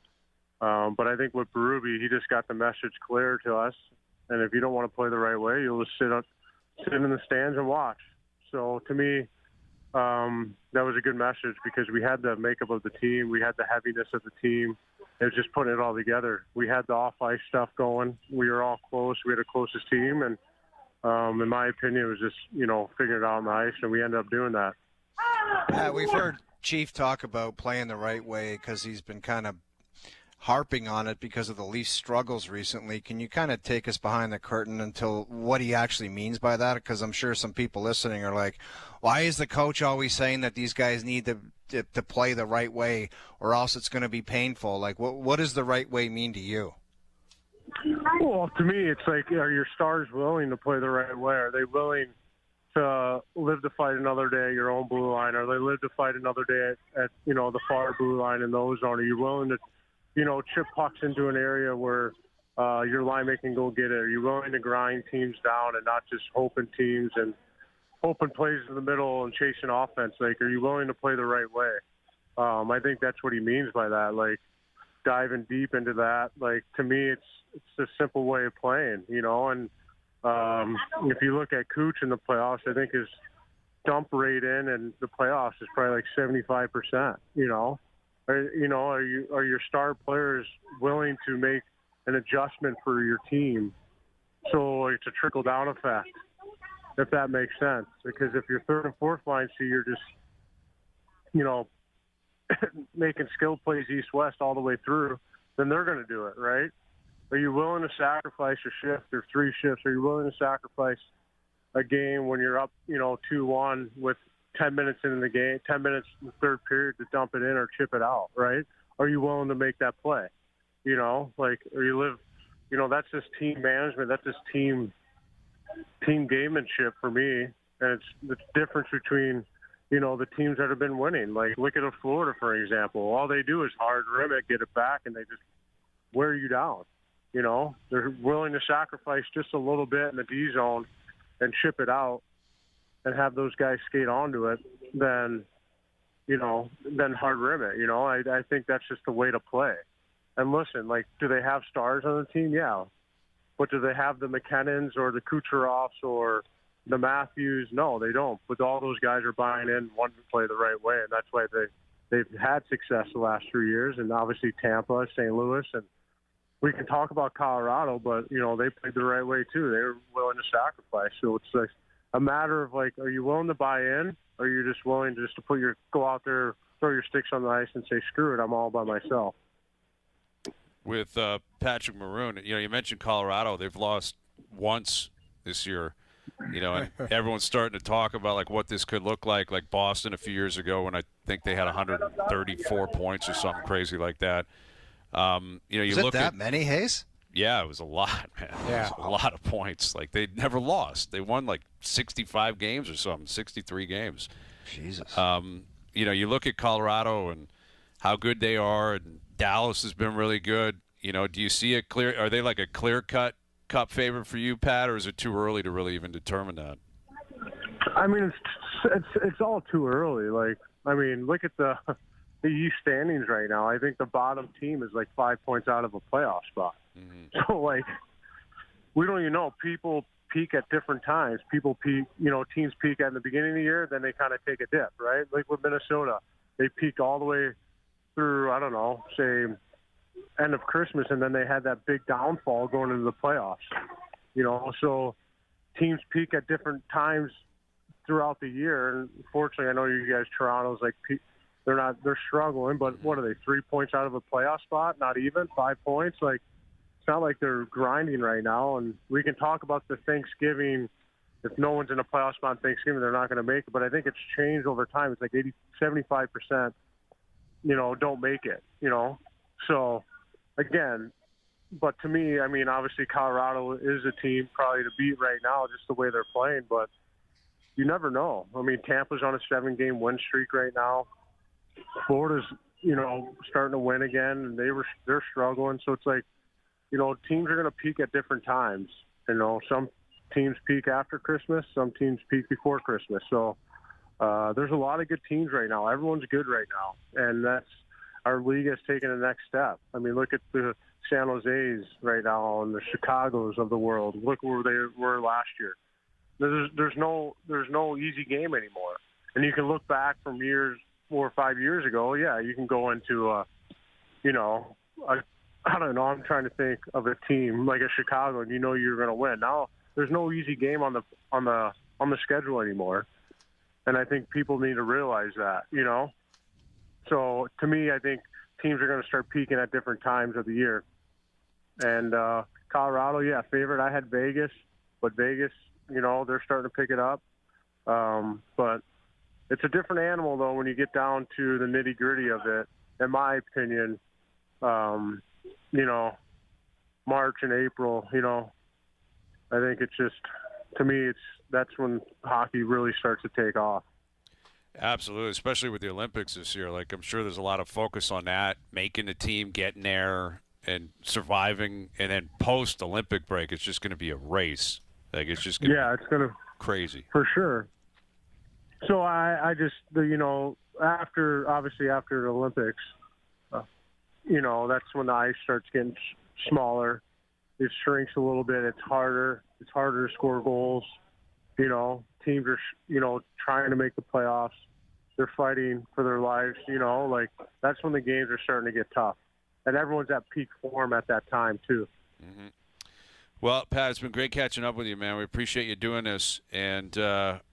but I think with Berube, he just got the message clear to us. And if you don't want to play the right way, you'll just sit in the stands and watch. So to me, that was a good message because we had the makeup of the team. We had the heaviness of the team. It was just putting it all together. We had the off-ice stuff going. We were all close. We had the closest team. And in my opinion, it was just, you know, figuring it out on the ice, and we ended up doing that. Yeah, we've heard Chief talk about playing the right way because he's been kind of harping on it because of the Leafs' struggles recently. Can you kind of take us behind the curtain until what he actually means by that? Because I'm sure some people listening are like, why is the coach always saying that these guys need to play the right way or else it's going to be painful? Like, what does the right way mean to you? Well, to me, it's like, are your stars willing to play the right way? Are they willing to live to fight another day at your own blue line? Are they live to fight another day at you know, the far blue line in those zone? Are you willing to, you know, chip pucks into an area where your lineman can go get it? Are you willing to grind teams down and not just hoping teams and hoping plays in the middle and chasing offense? Like, are you willing to play the right way? I think that's what he means by that. Like, diving deep into that. Like, to me, it's a simple way of playing, you know. And if you look at Cooch in the playoffs, I think his dump rate in the playoffs is probably like 75%, you know. Are your star players willing to make an adjustment for your team so it's a trickle-down effect, if that makes sense? Because if your third and fourth line see you're just, you know, making skill plays east-west all the way through, then they're going to do it, right? Are you willing to sacrifice a shift or three shifts? Are you willing to sacrifice a game when you're up, you know, 2-1 with 10 minutes into the game, 10 minutes in the third period to dump it in or chip it out, right? Are you willing to make that play? You know, like, or you live, you know, that's just team management. That's just team gamemanship for me. And it's the difference between, you know, the teams that have been winning. Like, look at Florida, for example. All they do is hard rim it, get it back, and they just wear you down. You know, they're willing to sacrifice just a little bit in the D zone and chip it out and have those guys skate onto it, then hard rim it. You know, I think that's just the way to play. And listen, like, do they have stars on the team? Yeah. But do they have the McKinnons or the Kucherovs or the Matthews? No, they don't. But all those guys are buying in, wanting to play the right way, and that's why they've had success the last 3 years. And obviously Tampa, St. Louis, and we can talk about Colorado, but, you know, they played the right way too. They were willing to sacrifice. So it's like a matter of, like, are you willing to buy in, or are you just willing to go out there, throw your sticks on the ice and say, screw it, I'm all by myself? With Patrick Maroon, you know, you mentioned Colorado. They've lost once this year, you know, and everyone's starting to talk about, like, what this could look like Boston a few years ago when I think they had 134 points or something crazy like that. You know, you look at that many, Hayes? Yeah, it was a lot, man. Yeah. It was a lot of points. Like, they never lost. They won like 65 games or something, 63 games. Jesus. You know, you look at Colorado and how good they are, and Dallas has been really good. Do you see are they like a clear-cut Cup favorite for you, Pat, or is it too early to really even determine that? I mean, it's all too early. Like, I mean, look at the East standings right now. I think the bottom team is like 5 points out of a playoff spot. Mm-hmm. So, like, we don't even know. People peak at different times. People peak, teams peak at the beginning of the year, then they kind of take a dip, right? Like with Minnesota, they peaked all the way through, I don't know, say end of Christmas, and then they had that big downfall going into the playoffs. So teams peak at different times throughout the year. And fortunately, I know you guys, Toronto's like they're struggling, but what are they, 3 points out of a playoff spot? Not even 5 points. Like, it's not like they're grinding right now. And we can talk about the Thanksgiving. If no one's in a playoff spot on Thanksgiving, they're not going to make it. But I think it's changed over time. It's like 75%, don't make it. So again, but to me, I mean, obviously Colorado is a team probably to beat right now, just the way they're playing. But you never know. I mean, Tampa's on a 7-game win streak right now. Florida's, starting to win again, and they're struggling. So it's like, teams are going to peak at different times. Some teams peak after Christmas, some teams peak before Christmas. So there's a lot of good teams right now. Everyone's good right now, and our league has taken the next step. I mean, look at the San Jose's right now and the Chicagos of the world. Look where they were last year. There's no easy game anymore. And you can look back from 4 or 5 years ago. Yeah, you can go into I don't know. I'm trying to think of a team like a Chicago, and you're going to win. Now there's no easy game on the schedule anymore, and I think people need to realize that. So to me, I think teams are going to start peaking at different times of the year. And Colorado, yeah, favorite. I had Vegas, but Vegas, they're starting to pick it up. But it's a different animal, though, when you get down to the nitty-gritty of it, in my opinion. March and April, I think it's just, to me, that's when hockey really starts to take off. Absolutely, especially with the Olympics this year. Like, I'm sure there's a lot of focus on that, making the team, getting there, and surviving. And then post-Olympic break, it's just going to be a race. Like, it's just going to it's going to crazy. For sure. So I just, after the Olympics, that's when the ice starts getting smaller. It shrinks a little bit. It's harder. It's harder to score goals. Teams are, trying to make the playoffs. They're fighting for their lives. That's when the games are starting to get tough. And everyone's at peak form at that time, too. Mm-hmm. Well, Pat, it's been great catching up with you, man. We appreciate you doing this, and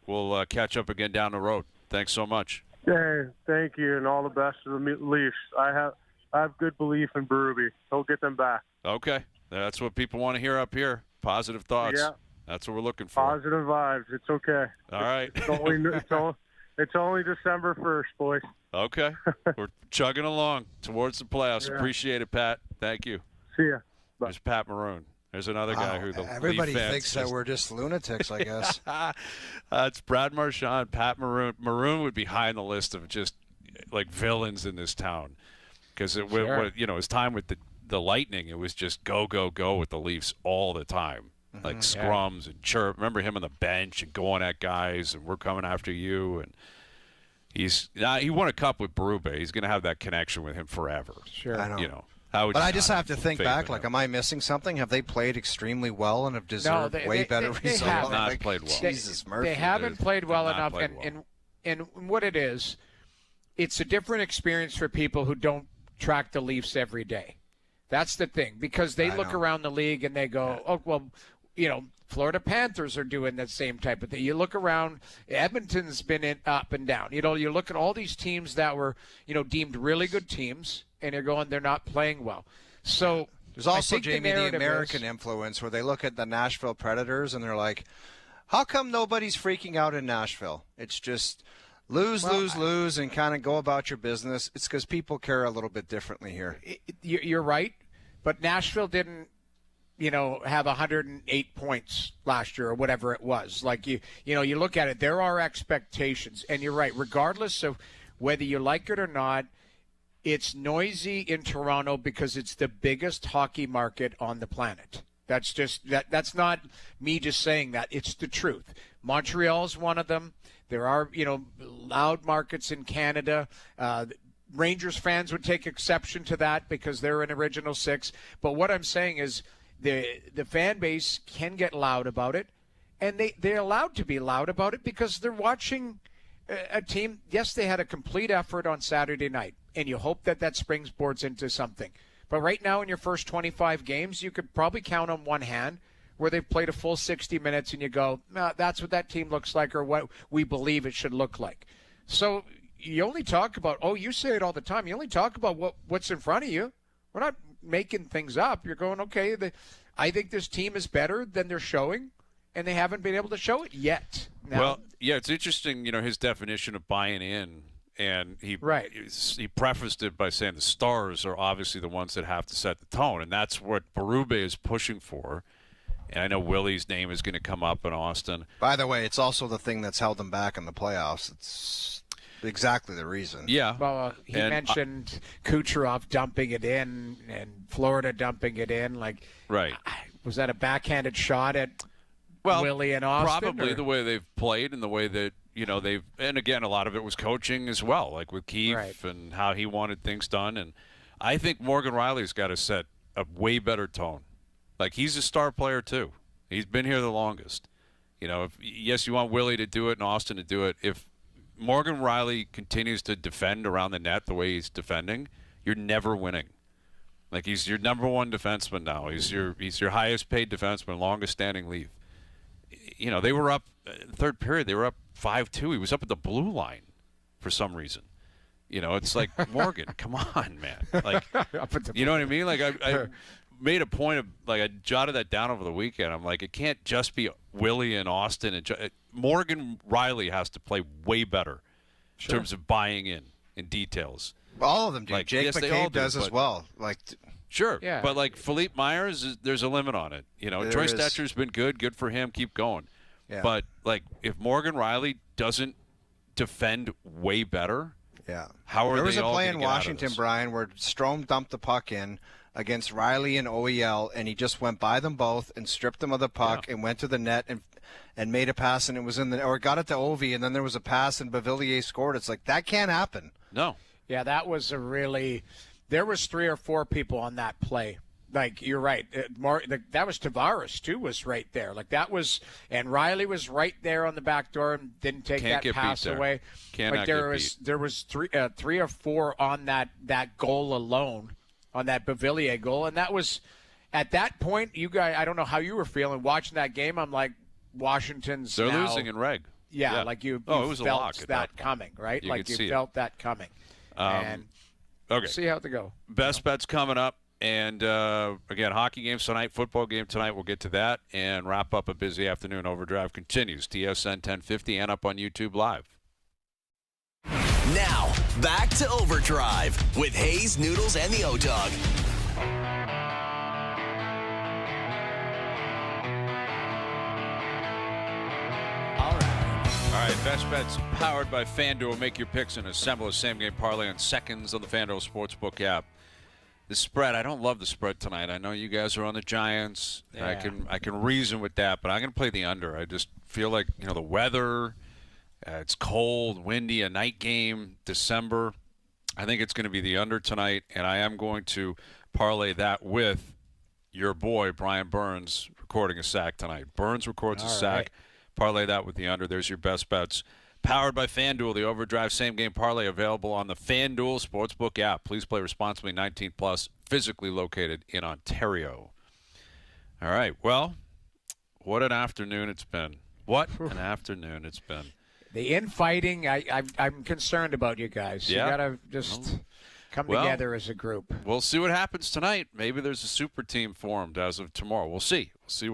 we'll catch up again down the road. Thanks so much. Hey, thank you, and all the best to the Leafs. I have good belief in Berube. He'll get them back. Okay. That's what people want to hear up here. Positive thoughts. Yeah. That's what we're looking for. Positive vibes. It's okay. All right. It's only December 1st, boys. Okay. We're chugging along towards the playoffs. Yeah. Appreciate it, Pat. Thank you. See ya. Bye. There's Pat Maroon. There's another guy who everybody thinks that we're just lunatics, I guess. It's Brad Marchand, Pat Maroon. Maroon would be high on the list of just like villains in this town because his time with the Lightning, it was just go with the Leafs all the time, like scrums and chirp. Remember him on the bench and going at guys and we're coming after you. And he won a cup with Berube. He's going to have that connection with him forever. Sure, I know. But I just have to think back, like, am I missing something? Have they played extremely well and have deserved way better results? They have not played well. Jesus Murphy. They haven't played well enough. And what it is, it's a different experience for people who don't track the Leafs every day. That's the thing, because they look around the league and they go, oh, well, Florida Panthers are doing that same type of thing. You look around, Edmonton's been up and down. You look at all these teams that were, deemed really good teams, and you're going, they're not playing well. So there's also, Jamie, the American influence where they look at the Nashville Predators and they're like, how come nobody's freaking out in Nashville? It's just lose, and kind of go about your business. It's because people care a little bit differently here. You're right, but Nashville didn't, have 108 points last year or whatever it was. Like, you look at it, there are expectations. And you're right, regardless of whether you like it or not, It's noisy in Toronto because it's the biggest hockey market on the planet. That's just that's not me just saying that. It's the truth. Montreal's one of them. There are, loud markets in Canada. Rangers fans would take exception to that because they're an original six. But what I'm saying is the fan base can get loud about it, and they're allowed to be loud about it because they're watching a team. Yes, they had a complete effort on Saturday night, and you hope that springboards into something. But right now in your first 25 games, you could probably count on one hand where they've played a full 60 minutes and you go, no, that's what that team looks like or what we believe it should look like. So you only talk about, you say it all the time, you only talk about what's in front of you. We're not making things up. You're going, okay, I think this team is better than they're showing, and they haven't been able to show it yet. Now, well, yeah, it's interesting, his definition of buying in. And he prefaced it by saying the stars are obviously the ones that have to set the tone, and that's what Berube is pushing for. And I know Willie's name is going to come up in Austin. By the way, it's also the thing that's held them back in the playoffs. It's exactly the reason. Yeah. Well, he mentioned Kucherov dumping it in and Florida dumping it in. Right. Was that a backhanded shot at Willie and Austin? Probably the way they've played and the way that, and again, a lot of it was coaching as well, like with Keefe and how he wanted things done. And I think Morgan Riley's got to set a way better tone. He's a star player too. He's been here the longest. Yes, you want Willie to do it and Austin to do it. If Morgan Riley continues to defend around the net the way he's defending, you're never winning. He's your number one defenseman now. He's your highest paid defenseman, longest standing lead. They were up third period. They were up 5-2. He was up at the blue line for some reason. It's like, Morgan, come on, man. You know what I mean? I made a point of, I jotted that down over the weekend. I'm like, it can't just be Willie and Austin. Morgan Riley has to play way better in terms of buying in details. All of them do. Jake McCabe does as well. Sure, yeah. But Philippe Myers, there's a limit on it. Troy Stetcher's been good for him. Keep going. Yeah. But if Morgan Riley doesn't defend way better, how are they all going to get out of this? There was a play in Washington, Brian, where Strome dumped the puck in against Riley and OEL, and he just went by them both and stripped them of the puck and went to the net and made a pass, and it was or got it to Ovi, and then there was a pass and Beauvillier scored. It's like, that can't happen. No. Yeah, that was there was 3 or 4 people on that play. You're right. That was Tavares, too, was right there. And Riley was right there on the back door and didn't take that pass away. There was 3 or 4 on that goal alone, on that Beauvillier goal. And that was, at that point, you guys, I don't know how you were feeling watching that game. I'm like, Washington's They're losing in reg. Yeah, you felt that coming, right? You felt that coming. And okay. See how they go. Best bets coming up. And, again, hockey games tonight, football game tonight. We'll get to that and wrap up a busy afternoon. OverDrive continues. TSN 1050 and up on YouTube Live. Now, back to OverDrive with Hayes, Noodles, and the O-Dog. All right, Best Bets powered by FanDuel. Make your picks and assemble a same-game parlay in seconds on the FanDuel Sportsbook app. The spread, I don't love the spread tonight. I know you guys are on the Giants. Yeah. I can reason with that, but I'm going to play the under. I just feel like, the weather, it's cold, windy, a night game, December. I think it's going to be the under tonight, and I am going to parlay that with your boy, Brian Burns, recording a sack tonight. Burns records a sack. Right. Parlay that with the under. There's your best bets. Powered by FanDuel, the OverDrive same-game parlay available on the FanDuel Sportsbook app. Please play responsibly, 18+, physically located in Ontario. All right, well, what an afternoon it's been. What an afternoon it's been. The infighting, I'm concerned about you guys. Yeah. You got to just come together as a group. We'll see what happens tonight. Maybe there's a super team formed as of tomorrow. We'll see. We'll see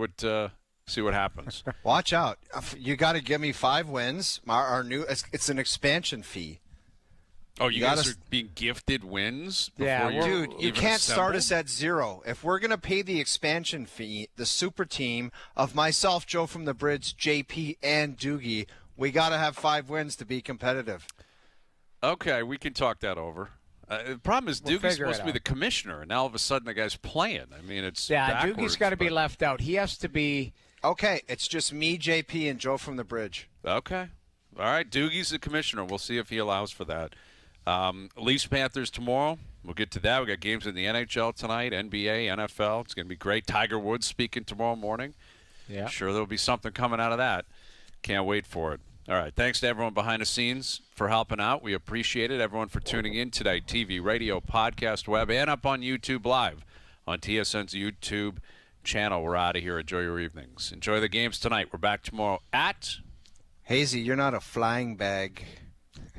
what happens. Watch out. You got to give me 5 wins. Our new it's an expansion fee. Oh, you guys are being gifted wins? Dude, you can't start us at 0. If we're going to pay the expansion fee, the super team of myself, Joe from the Bridge, JP, and Doogie, we got to have 5 wins to be competitive. Okay, we can talk that over. The problem is Doogie's figure supposed it to be out. the commissioner, and now all of a sudden the guy's playing. I mean, it's Yeah, backwards, Doogie's got to be but- left out. He has to be. Okay, it's just me, JP, and Joe from the Bridge. Okay. All right, Doogie's the commissioner. We'll see if he allows for that. Leafs Panthers tomorrow. We'll get to that. We got games in the NHL tonight, NBA, NFL. It's going to be great. Tiger Woods speaking tomorrow morning. Yeah. Sure there'll be something coming out of that. Can't wait for it. All right, thanks to everyone behind the scenes for helping out. We appreciate it. Everyone for tuning in today. TV, radio, podcast, web, and up on YouTube Live on TSN's YouTube channel. We're out of here. Enjoy your evenings. Enjoy the games tonight. We're back tomorrow at... Hazy, you're not a flying bag.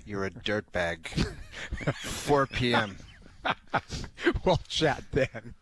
You're a dirt bag. 4 p.m. We'll chat then.